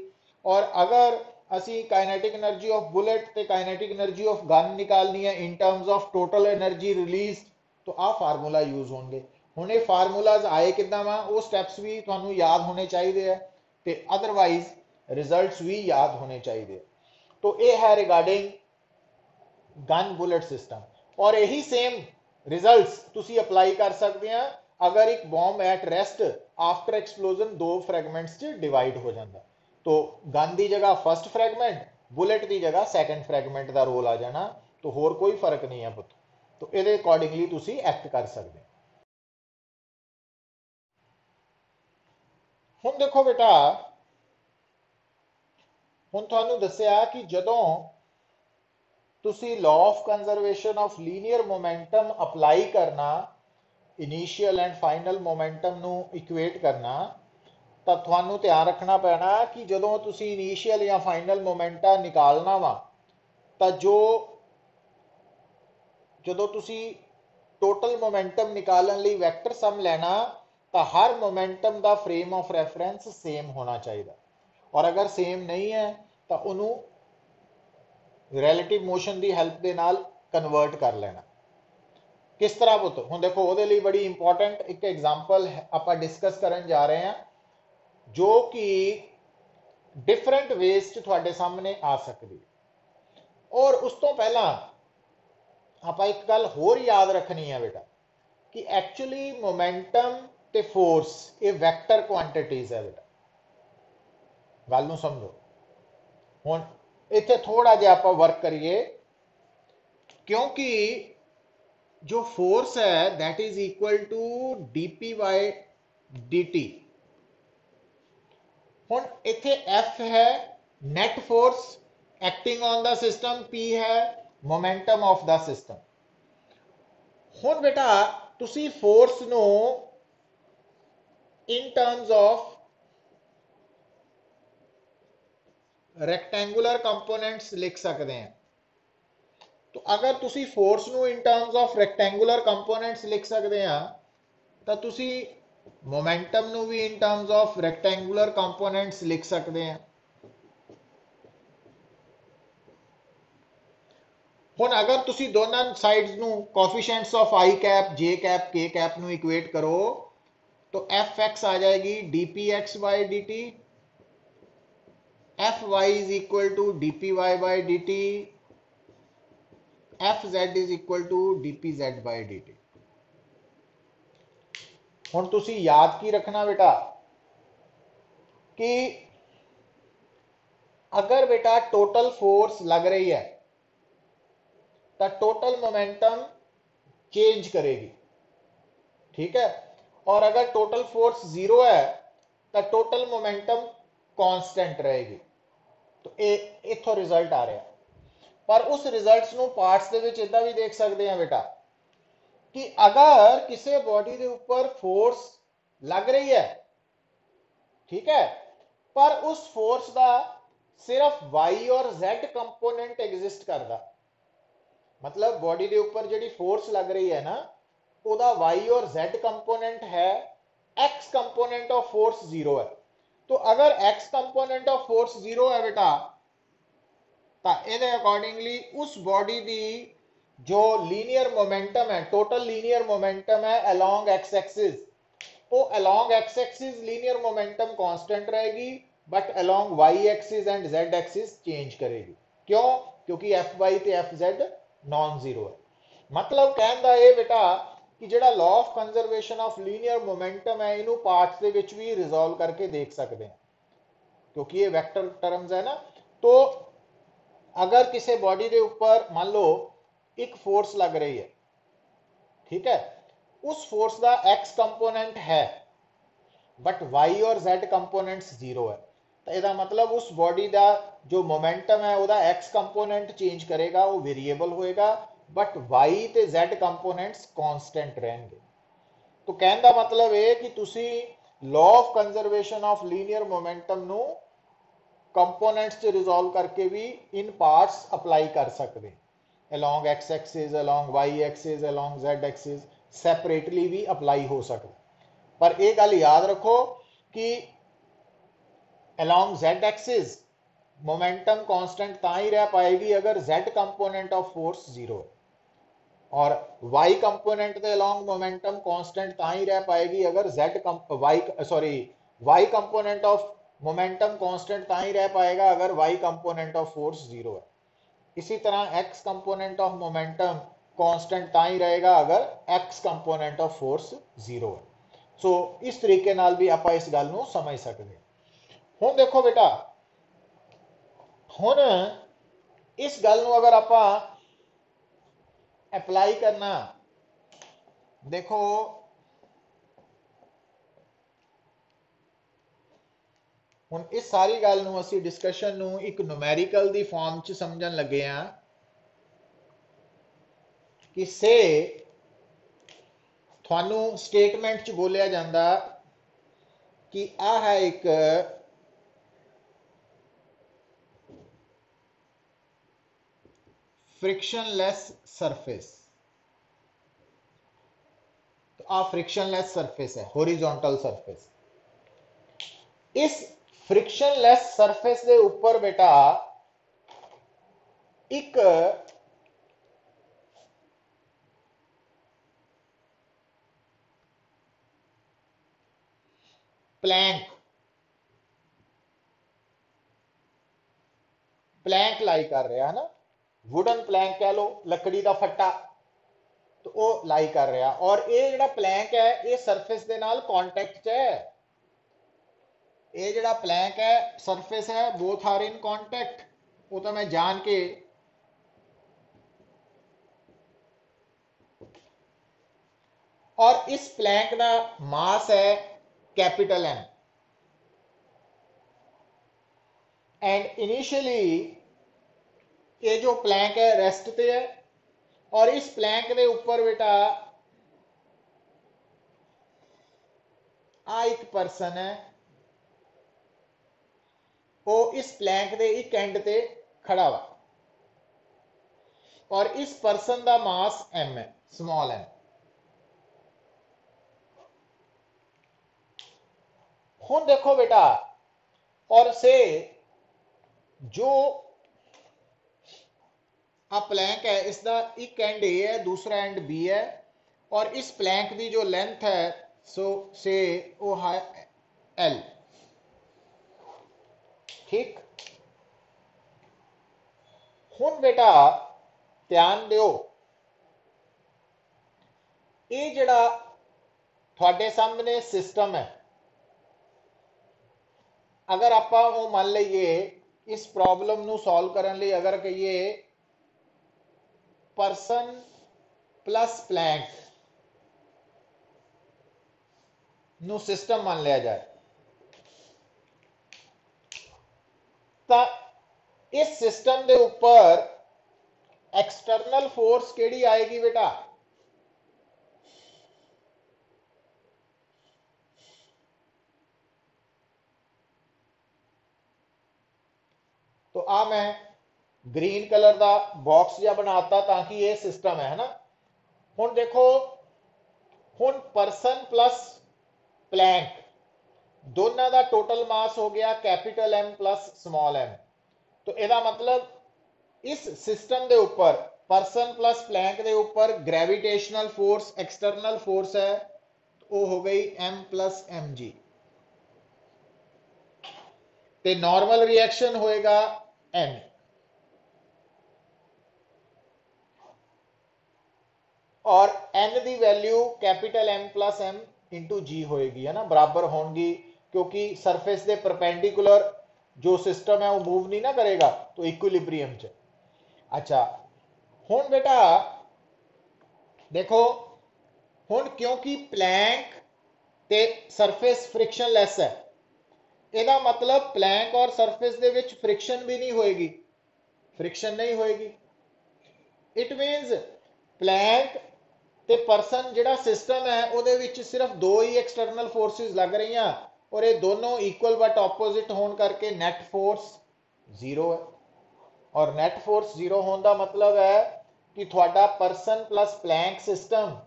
और अगर असी काइनेटिक एनर्जी ऑफ बुलेट ते काइनेटिक एनर्जी ऑफ गन निकालनी है इन terms of total energy release, तो आ फार्मूला यूज होंगे। हुण ये फार्मूलाज आए किदां वा, वो स्टैप्स भी तुहानू याद होने चाहिए है, ते अदरवाइज रिजल्ट्स भी याद होने चाहिए। तो ये है रिगार्डिंग गन बुलेट सिस्टम। और यही सेम रिजल्ट्स तुसी अप्लाई कर सकते हैं अगर एक bomb at rest after explosion दो फ्रैगमेंट्स च डिवाइड हो जाता, तो गन की जगह फर्स्ट फ्रैगमेंट, बुलेट की जगह सैकेंड फ्रैगमेंट का रोल आ जाना, तो होर कोई फर्क नहीं है पुत। तो ये अकॉर्डिंगली तुसी एक्ट कर सकते। हुण देखो बेटा, हुण तुहानू दस्सिया कि जदों तुसी law of conservation of linear momentum apply करना, इनिशियल एंड फाइनल मोमेंटम नू इक्वेट करना, तो थानू ध्यान रखना पैना कि जदों तुसी इनिशियल या फाइनल मोमेंटा निकालना वा, तो जदों तुसी टोटल मोमेंटम निकालने लई वैक्टर सम लेना, तो हर मोमेंटम का फ्रेम ऑफ रेफरेंस सेम होना चाहिए। और अगर सेम नहीं है तो उन्होंने रिलेटिव मोशन की हेल्प के नाल कन्वर्ट कर लेना। किस तरह पुत, हुण देखो वो बड़ी इंपॉर्टेंट एक एग्जाम्पल आप डिस्कस करन जा रहे हैं, जो कि डिफरेंट वेज थोड़े सामने आ सकती है। और उस तो पहला आप एक गल होर याद रखनी है बेटा कि एक्चुअली मोमेंटम ते फोर्स ये वैक्टर क्वांटिटीज है बेटा, गल नूं समझो। हुण इत्थे थोड़ा जिहा आपां वर्क करिए, क्योंकि जो फोर्स है that is equal to dp by dt। हुण इत्थे F है net force acting on the system, P है मोमेंटम ऑफ द सिस्टम। हुण बेटा तुसी फोर्स नो in terms of rectangular components ਲਿਖ ਸਕਦੇ ਹਾਂ। तो अगर तुसी फोर्स ਨੂੰ in terms of rectangular components ਲਿਖ ਸਕਦੇ ਆ ਤਾਂ ਤੁਸੀਂ ਮੋਮੈਂਟਮ ਨੂੰ ਵੀ in terms of rectangular components ਲਿਖ ਸਕਦੇ ਆ। ਹੁਣ ਅਗਰ ਤੁਸੀਂ ਦੋਨਾਂ ਸਾਈਡਸ ਨੂੰ coefficients of i cap j cap k cap ਨੂੰ ਇਕੁਏਟ ਕਰੋ तो fx आ जाएगी dpx by dt, fy is equal to dpy by dt, fz is equal to dpz by dt। ਹੁਣ ਤੁਸੀਂ याद की रखना बेटा कि अगर बेटा टोटल फोर्स लग रही है तो टोटल मोमेंटम चेंज करेगी, ठीक है। और अगर टोटल फोर्स जीरो है तो टोटल मोमेंटम कांस्टेंट रहेगी। तो इथों रिजल्ट आ रहा पर उस रिजल्ट्स ਨੂੰ ਪਾਰਟਸ ਦੇ ਵਿੱਚ ਇਦਾਂ ਵੀ ਦੇਖ ਸਕਦੇ ਆ बेटा कि अगर किसी बॉडी के ऊपर फोर्स लग रही है, ठीक है, पर उस फोर्स का सिर्फ y और z कंपोनेंट एग्जिस्ट करता, मतलब बॉडी के ऊपर जी फोर्स लग रही है ना ਉਹਦਾ y और z कंपोनेंट है, x component of force zero है। तो अगर x component of force zero है बेटा तो ਇਹਦੇ अकॉर्डिंगली उस बॉडी की जो लीनियर मोमेंटम है, टोटल लीनियर मोमेंटम है अलोंग एक्स एक्सिस, वो along X axis linear momentum constant रहेगी, but along Y axis and Z axis change करेगी। क्यों? क्योंकि एफ वाई ते एफ जेड नॉन जीरो है। मतलब कहना ये बेटा कि ਜਿਹੜਾ law of conservation of linear momentum है इनू पार्ट्स ਦੇ ਵਿੱਚ भी रिजॉल्व करके देख सकते हैं, क्योंकि ये वेक्टर टर्म्स है ना। तो अगर किसी बॉडी के ऊपर मान लो एक फोर्स लग रही है, ठीक है, उस फोर्स का एक्स कंपोनेंट है बट वाई और जेड कंपोनेंट्स जीरो है, तो इसका मतलब उस बॉडी का जो मोमेंटम है वह एक्स कंपोनेंट चेंज करेगा, वो वेरिएबल होएगा, बट वाई ते जेड कंपोनेंट्स कांस्टेंट रहेंगे। तो कहने का मतलब है कि तुसी law of conservation of linear momentum नु कंपोनेंट्स च रिजॉल्व करके भी इन पार्ट्स अप्लाई कर सकते हैं, along x axis, along y axis, along z axis, separately भी अप्लाई हो सकता। पर एक गल याद रखो कि along z axis momentum constant ता ही रह पाएगी अगर z component of force zero है, और y कंपोनेंट के along मोमेंटम कांस्टेंट ता ही रह पाएगी अगर y component of momentum constant ता ही रह पाएगा अगर y component of force zero है। इसी तरह x component of momentum constant ता ही रहेगा अगर x component of force zero है। सो इस तरीके नाल भी आप इस गल नूं समझ सकते हैं। हुण देखो बेटा, हुण इस गल नूं अगर आप अप्लाई करना, देखो हुण इस सारी गल नूं असीं डिस्कशन नूं एक न्यूमेरिकल दी फॉर्म च समझण लगे हां कि से थानू स्टेटमेंट च बोलिया जांदा कि आ है एक फ्रिक्शनलैस सरफेस। तो आ फ्रिक्शनलैस सरफेस है, हॉरिजॉन्टल सरफेस। इस फ्रिक्शनलैस सरफेस के ऊपर बेटा एक प्लैंक लाई कर रहा है ना, वुडन प्लैंक कह लो, लकड़ी का फट्टा, तो वो लाई कर रहा। और ये जो प्लैंक है ये सरफेस के नाल कॉन्टैक्ट है, ये जो प्लैंक है सरफेस है बोथ आर इन कॉन्टैक्ट। वो तो मैं जान के और इस प्लैंक का मास है कैपिटल एम, एंड इनिशियली ये जो प्लैंक है रेस्ट पे है, और इस प्लैंक के ऊपर बेटा आ एक पर्सन है, वो इस प्लैंक के एक एंड ते खड़ा वा और इस परसन का मास m है, स्मॉल m। हुण देखो बेटा, और से जो आ प्लैंक है इसका एक एंड ए है, दूसरा एंड बी है, और इस प्लैंक की जो लेंथ है सो से वो है एल। ठीक, हुण बेटा ध्यान दिओ, ये जिहड़ा तुहाडे सामने सिस्टम है, अगर आप वो मान लीए इस प्रॉब्लम नू सॉल्व करने लिए अगर कहिए परसन प्लस प्लैंक नू सिस्टम मान लिया जाए, तो इस सिस्टम के ऊपर एक्सटर्नल फोर्स केड़ी आएगी बेटा? तो आ मैं ग्रीन कलर का बॉक्स या बनाता ताकि ये सिस्टम है ना। हुण देखो, हुण परसन प्लस प्लैंक दोनों का टोटल मास हो गया capital M plus small m. तो यदा मतलब इस सिस्टम के ऊपर परसन प्लस प्लैंक के ऊपर ग्रेविटेशनल फोर्स एक्सटर्नल फोर्स है, वो हो गई एम प्लस एम जी। ते नॉर्मल रिएक्शन होएगा एन। और एन की value capital M plus m into g होएगी, है ना, बराबर होंगी, क्योंकि सरफेस के परपेंडिकुलर जो सिस्टम है वो मूव नहीं ना करेगा, तो इक्विलिब्रियम च। अच्छा, हुण बेटा देखो, हुण क्योंकि प्लैंक ते सरफेस फ्रिक्शनलैस है, ਇਹਦਾ मतलब प्लैंक और सरफेस ਦੇ ਵਿੱਚ फ्रिक्शन भी नहीं होएगी, फ्रिक्शन नहीं होएगी। इट मीनस प्लैंक ते परसन ਜਿਹੜਾ सिस्टम है ਉਹਦੇ ਵਿੱਚ सिर्फ दो ही एक्सटर्नल फोर्सेस लग रही हैं, और ये दोनों इक्वल बट ऑपोजिट होने करके नेट फोर्स जीरो है। और नेट फोर्स जीरो होने का मतलब है कि थोड़ा परसन प्लस प्लैंक सिस्टम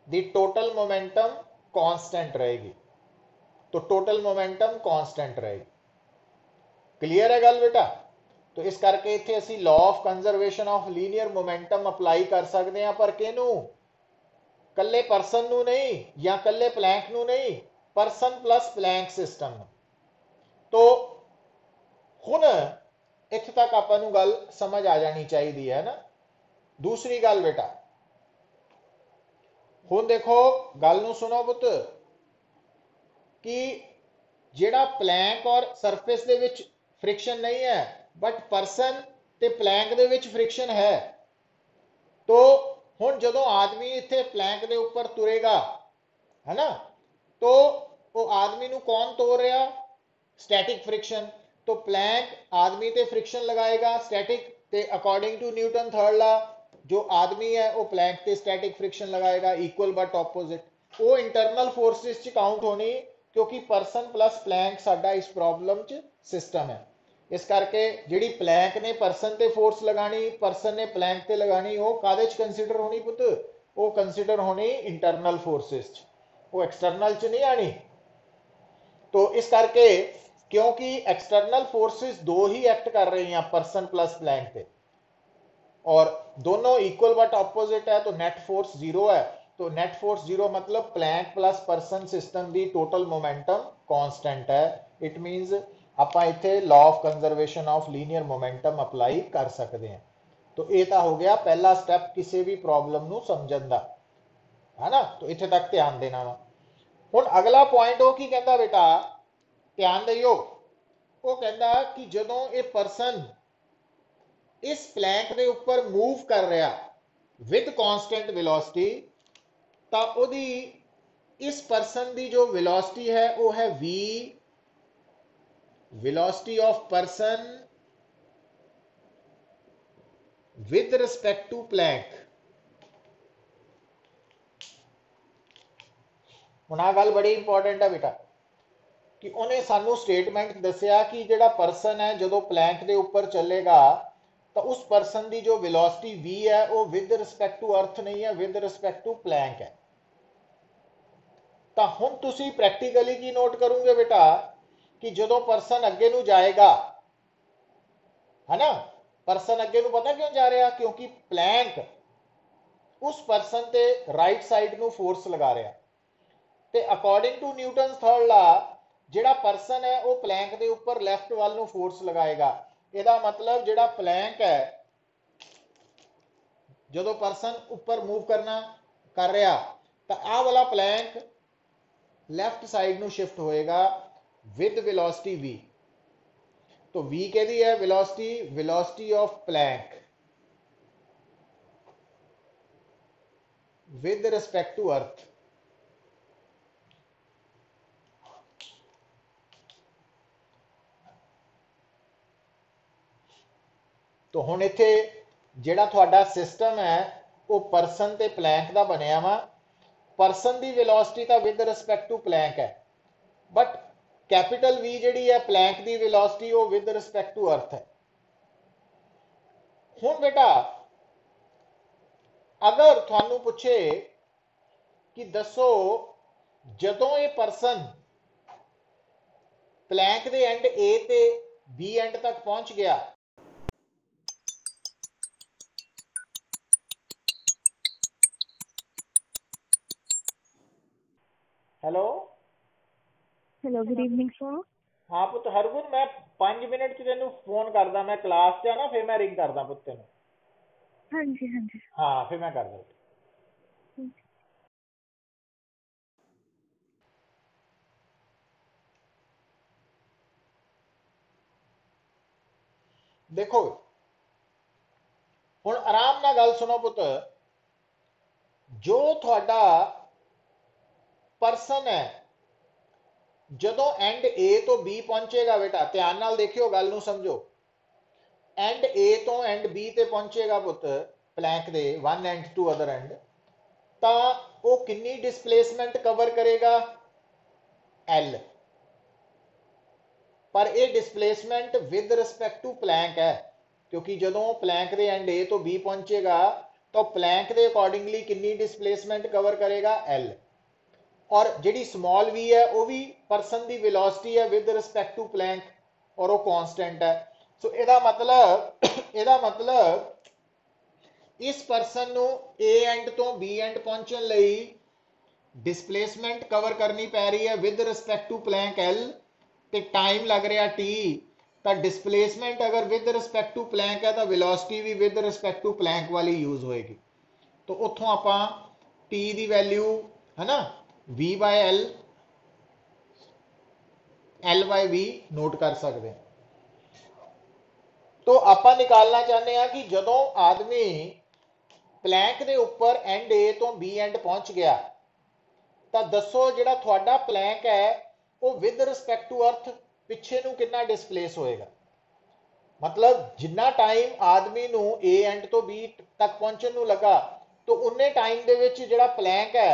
दी टोटल मोमेंटम कांस्टेंट रहेगी। तो टोटल मोमेंटम कांस्टेंट रहेगी। क्लियर है गल बेटा? तो इस करके इत्थे असी law of conservation of linear momentum apply कर सकते हैं, पर किनू? कल्ले परसन नू नहीं या कल्ले प्लैंक नू नहीं, परसन प्लस प्लैंक सिस्टम। तो हुण इत्थे तक आपां नू गल समझ आ जानी चाहिए है ना। दूसरी गल बेटा, हुण देखो गल नू सुनो पुत, कि जिहड़ा प्लैंक और सरफेस दे विच फ्रिक्शन नहीं है बट परसन ते प्लैंक दे विच फ्रिक्शन है, तो हुण जदों आदमी इत्थे प्लैंक दे उपर तुरेगा, है ना, तो वो आदमी नू कौन तोड़ रहा? Static friction. तो प्लैंक आदमी ते फ्रिक्शन लगाएगा स्टैटिक, ते according to Newton third law जो आदमी है वो प्लैंक ते स्टैटिक फ्रिक्शन लगाएगा, इक्वल बट ऑपोजिट। वो इंटरनल फोर्सेस च काउंट होनी, क्योंकि परसन प्लस प्लैंक साडा इस प्रॉब्लम च सिस्टम है। इस करके जिहड़ी प्लैंक ने परसन ते फोर्स लगानी, परसन ने प्लैंक ते लगानी, वो कादे च कंसीडर होनी पुत? वो कंसीडर होनी इंटरनल फोर्सेस च, वो एक्सटर्नल च नहीं आनी। तो इस करके क्योंकि एक्सटर्नल फोर्सेस दो ही एक्ट कर रही हैं परसन प्लस प्लैंक पे, और दोनों इक्वल बट ऑपोजिट है, तो नेट फोर्स जीरो है। तो नेट फोर्स जीरो मतलब प्लैंक प्लस परसन सिस्टम की टोटल मोमेंटम कांस्टेंट है। इट मीनस आपां इत्थे law of conservation of linear momentum apply कर सकते हैं। तो ये तो हो गया पहला स्टैप किसी भी प्रॉब्लम नू समझण दा, है ना। तो इत्थे तक ध्यान देना वा। हुण अगला पॉइंट वो की कहता बेटा, ध्यान दियो, वो कहता कि जदों ये परसन इस प्लैंक के ऊपर मूव कर रहा विद कांस्टेंट वेलोसिटी, तो ओदी इस परसन की जो वेलोसिटी है वो है v, velocity of person with respect to plank. हुण आ गल बड़ी इंपॉर्टेंट है बेटा, कि उन्हें सानू स्टेटमेंट दसिया कि जिहड़ा परसन है जदों प्लैंक के उपर चलेगा तो उस परसन की जो वेलोसिटी v है वो विद रिस्पैक्ट टू अर्थ नहीं है, विद रिस्पैक्ट टू प्लैंक है। तो हुण तुसीं प्रैक्टिकली की नोट करोगे बेटा कि जदों परसन अगे नूं जाएगा है ना, परसन अगे नूं पता क्यों जा रहा, क्योंकि प्लैंक उस परसन ते राइट साइड नूं फोर्स लगा रहा। ते अकॉर्डिंग टू न्यूटन थर्ड ला जिहड़ा परसन है वो प्लैंक के उपर लैफ्ट वाल नूं फोर्स लगाएगा। ਇਹਦਾ मतलब जिहड़ा प्लैंक है जो परसन उपर मूव करना कर रहा तो आ वाला प्लैंक लैफ्ट साइड नूं शिफ्ट होएगा विद वेलोसिटी v। तो v कहती है velocity, velocity of plank with respect to earth. तो हुण इत्थे जिहड़ा तुहाडा सिस्टम है वो परसन ते प्लैंक दा बनिया वा। परसन दी वेलोसिटी तां विद रिस्पेक्ट टू प्लैंक है, बट कैपिटल V जिहड़ी है प्लैंक दी वेलोसिटी वो विद रिस्पेक्ट टू अर्थ है। हुण बेटा अगर तुहानू पुछे कि दसो जदों ये परसन प्लैंक दे एंड A ते B एंड तक पहुंच गया, hello hello good evening sir. हाँ पुत हरगुन, मैं 5 मिनट च तेनू फोन करदा, मैं क्लास च ना, फिर मैं रिंग करदा पुत तेनू। हाँ जी हाँ जी। हाँ फिर मैं करदा। देखो हुण आराम नाल गल सुनो पुत, जो थोड़ा परसन है जदों एंड ए तो बी पहुंचेगा, बेटा ध्यान नाल देखियो गल नूं समझो, एंड ए तो एंड बी ते पहुंचेगा पुत प्लैंक दे one end to other end, तो वो कितनी डिस्प्लेसमेंट कवर करेगा एल। पर यह displacement with respect to plank है, क्योंकि जदों प्लैंक दे एंड ए तो बी पहुंचेगा तो प्लैंक के अकॉर्डिंगली कितनी डिस्प्लेसमेंट कवर करेगा एल। और जी स्मॉल v है वो भी परसन की वेलोसिटी है विद रिस्पेक्ट टू प्लैंक और वो कांस्टेंट है। सो ਇਹਦਾ मतलब इस परसन ਨੂੰ A एंड तो B एंड पहुंचने ਲਈ डिस्प्लेसमेंट कवर करनी पै रही है with respect to plank L ਤੇ टाइम लग रहा T। तो डिस्प्लेसमेंट अगर विद रिस्पेक्ट टू प्लैंक है तो वेलोसिटी भी विद रिस्पेक्ट टू प्लैंक वाली यूज होएगी। तो उतों आप T की वैल्यू है ना v by L, L by v note कर सकते हैं। तो आप निकालना चाहते हैं कि जदों आदमी प्लैंक के उपर एंड ए तो बी एंड पहुंच गया तो दसो जिहड़ा थोड़ा प्लैंक है वो विद रिस्पेक्ट टू अर्थ पिछे नूं कितना डिस्प्लेस होएगा। मतलब जिन्ना टाइम आदमी नूं ए एंड तो बी तक पहुंचने नूं लगा तो उन्ने टाइम दे विच जिहड़ा प्लैंक है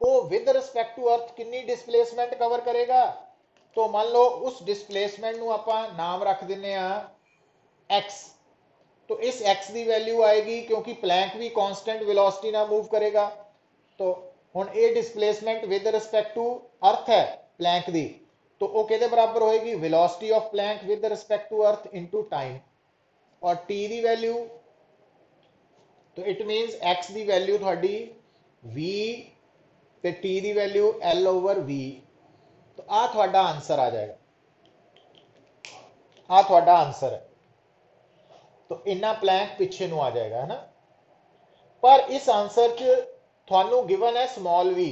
वो विद रिस्पेक्ट टू अर्थ कितनी डिस्प्लेसमेंट कवर करेगा। तो मान लो उस डिस्प्लेसमेंट नूं आपां नाम रख दिंदे आ x। तो इस x की वैल्यू आएगी क्योंकि प्लैंक भी कांस्टेंट वेलोसिटी ना मूव करेगा। तो हुण ये displacement with respect to earth है प्लैंक दी, तो वो किहदे बराबर होएगी velocity of plank with respect to earth into time. और t की वैल्यू तो इट मीनस x की वैल्यू थोड़ी v ते t की वैल्यू l ओवर v। तो आ थोड़ा आंसर आ जाएगा, आ थोड़ा आंसर है। तो इन्ना प्लैंक पिछे नूं आ जाएगा है ना। पर इस आंसर च थानू गिवन है स्मॉल v,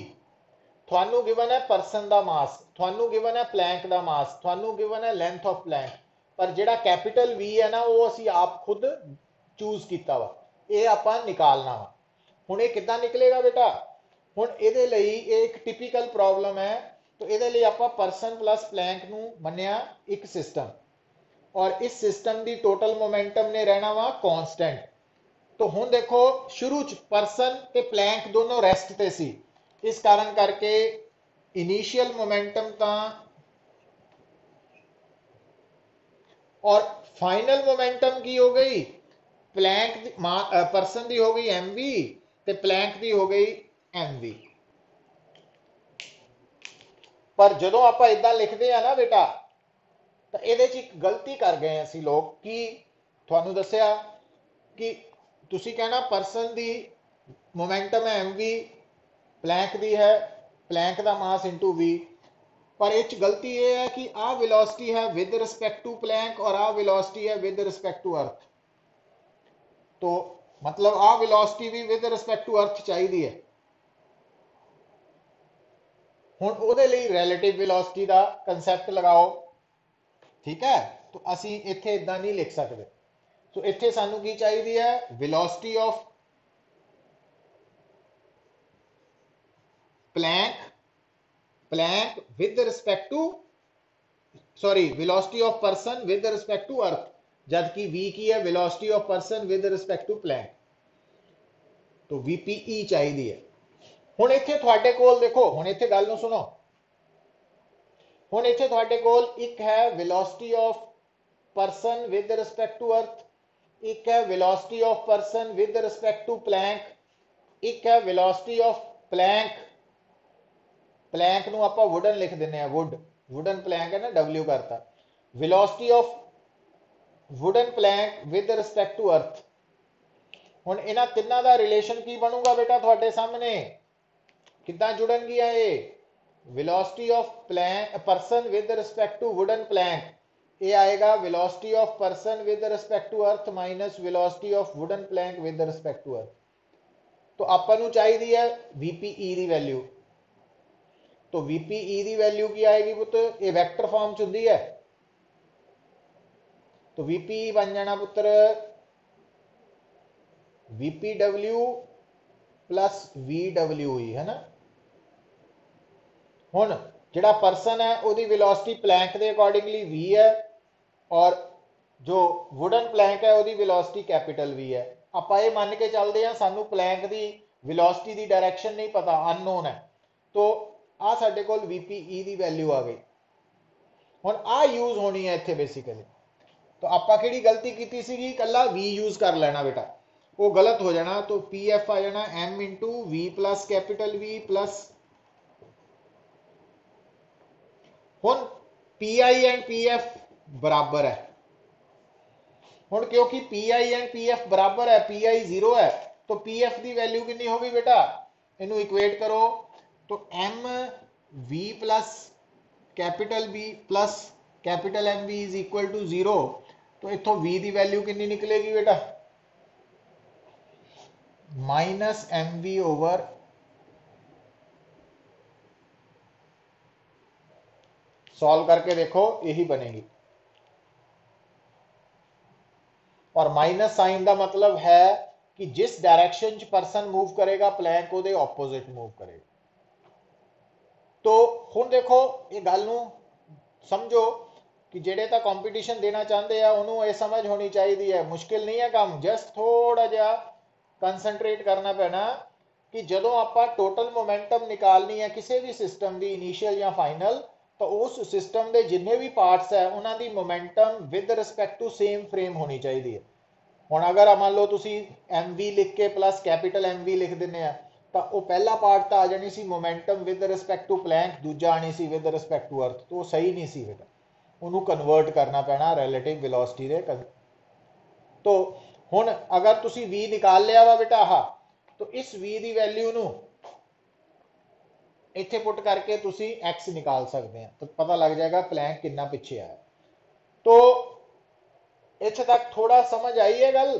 थानू गिवन है परसन का मास, थानू गिवन है प्लैंक का मास, थानू गिवन है लेंथ ऑफ प्लैंक। पर जिहड़ा कैपिटल v है ना वो असी आप खुद चूज किया वा, ये आपां निकालना वा। हुण ये किद्दां निकलेगा बेटा, हुण इहदे लई एक टिपिकल प्रॉब्लम है। तो इहदे लई आपां परसन प्लस प्लैंक नूं मन्निया एक सिस्टम, और इस सिस्टम की टोटल मोमेंटम ने रहना वा कांस्टेंट। तो हुण देखो शुरू च परसन ते प्लैंक दोनों रेस्ट ते सी, इस कारण करके इनिशियल मोमेंटम तां और फाइनल मोमेंटम की हो गई प्लैंक परसन की हो गई mv ते प्लैंक की हो गई mv। पर जो आप इदा लिखते हैं ना बेटा तो ये गलती कर गए असी लोग कि थानू दसिया कि तुसी कहना परसन की मोमेंटम है mv प्लैंक की है प्लैंक का मास इंटू v। पर इस गलती ये है कि आ वेलोसिटी है विद रिस्पेक्ट टू प्लैंक और आ वेलोसिटी है विद रिस्पेक्ट टू अर्थ। तो मतलब आ वेलोसिटी भी विद रिस्पेक्ट टू अर्थ चाहिए है। हुण उहदे लई रिलेटिव वेलोसिटी का कंसैप्ट लगाओ, ठीक है। तो असी इत्थे इदां नहीं लिख सकते। तो इत्थे सानू की चाहिए है velocity of plank with respect to sorry velocity of person with respect to earth, जबकि v की है velocity of person with respect to plank. तो vpe चाहिए है। हुण इत्थे तुहाडे कोल देखो, हुण इत्थे गल नूं सुनो, हुण इत्थे तुहाडे कोल एक है velocity of person with respect to earth, एक है velocity of person with respect to plank, एक है वेलोसिटी ऑफ प्लैंक। प्लैंक नूं आपां वुडन लिख दिंदे आ, वुडन प्लैंक है ना w करता। Velocity of wooden plank with respect to earth. हुण इन्हां तिन्नां दा रिलेशन की बनूगा बेटा तुहाडे सामने, किद्दां जुड़नगियां ये? Velocity of plank person with respect to wooden plank, ये आएगा velocity of person with respect to earth minus velocity of wooden plank with respect to earth. तो आपां नूं चाहिए है vpe की वैल्यू। तो vpe की वैल्यू की आएगी पुत्र, ये वैक्टर फॉर्म च हुंदी है। तो vpe बन जाना पुत्र vpw प्लस vw है ना। हुण जिहड़ा परसन है उसकी वेलोसिटी प्लैंक के अकॉर्डिंगली v है और जो वुडन प्लैंक है उसकी वेलोसिटी कैपिटल v है। आप ये मान के चलते हैं सानू प्लैंक की वेलोसिटी की डायरैक्शन नहीं पता, अननोन है। तो आ साडे कोल vpe की वैल्यू आ गई। हुण आ यूज होनी है इत्थे बेसिकली। तो आपां किहड़ी गलती कीती सीगी, कल्ला v यूज कर लेना बेटा, वो गलत हो जाना। तो pf आ जाना m into v plus capital v plus, हुण pi एंड pf बराबर है। हुण क्योंकि pi एंड pf बराबर है, pi 0 है, तो pf की वैल्यू कितनी होगी बेटा, इनू इक्वेट करो। तो m v plus capital v plus capital M v is equal to 0। तो इतों v की वैल्यू कितनी निकलेगी बेटा, minus m v over solve करके देखो यही बनेगी। और माइनस साइन का मतलब है कि जिस डायरेक्शन च परसन मूव करेगा प्लैंक ਉਹਦੇ ऑपोजिट मूव करेगा। तो हुण देखो ये गल नूं समझो कि जेड़े तां कंपीटीशन देना चाहते हैं उन्होंने ये समझ होनी चाहिए है, मुश्किल नहीं है काम, जस्ट थोड़ा जिहा कंसनट्रेट करना पैना कि जदों आपां टोटल मोमेंटम निकालनी है किसी भी सिस्टम की इनीशियल या फाइनल, तो उस सिस्टम के जिन्ने भी पार्ट्स है उन्होंने momentum with respect to same frame होनी चाहिए है। हुण अगर मान लो तुसी एम वी लिख के प्लस कैपिटल एम वी लिख दिंदे आ तो वह पहला पार्ट तो आ जानी सी momentum with respect to plank, दूजा आनी सी विद रिस्पेक्ट टू अर्थ, तो सही नहीं सी बेटा, उन्होंने कन्वर्ट करना पैना रिलेटिव वेलोसिटी दे। तो हुण अगर तुसी v निकाल लिया वा बेटा आह, तो इस v की वैल्यू नूं इत्थे पुट करके तुसी x निकाल सकते हैं, तो पता लग जाएगा प्लैंक कितना पिछे आया। तो इत्थे तक थोड़ा समझ आई है गल।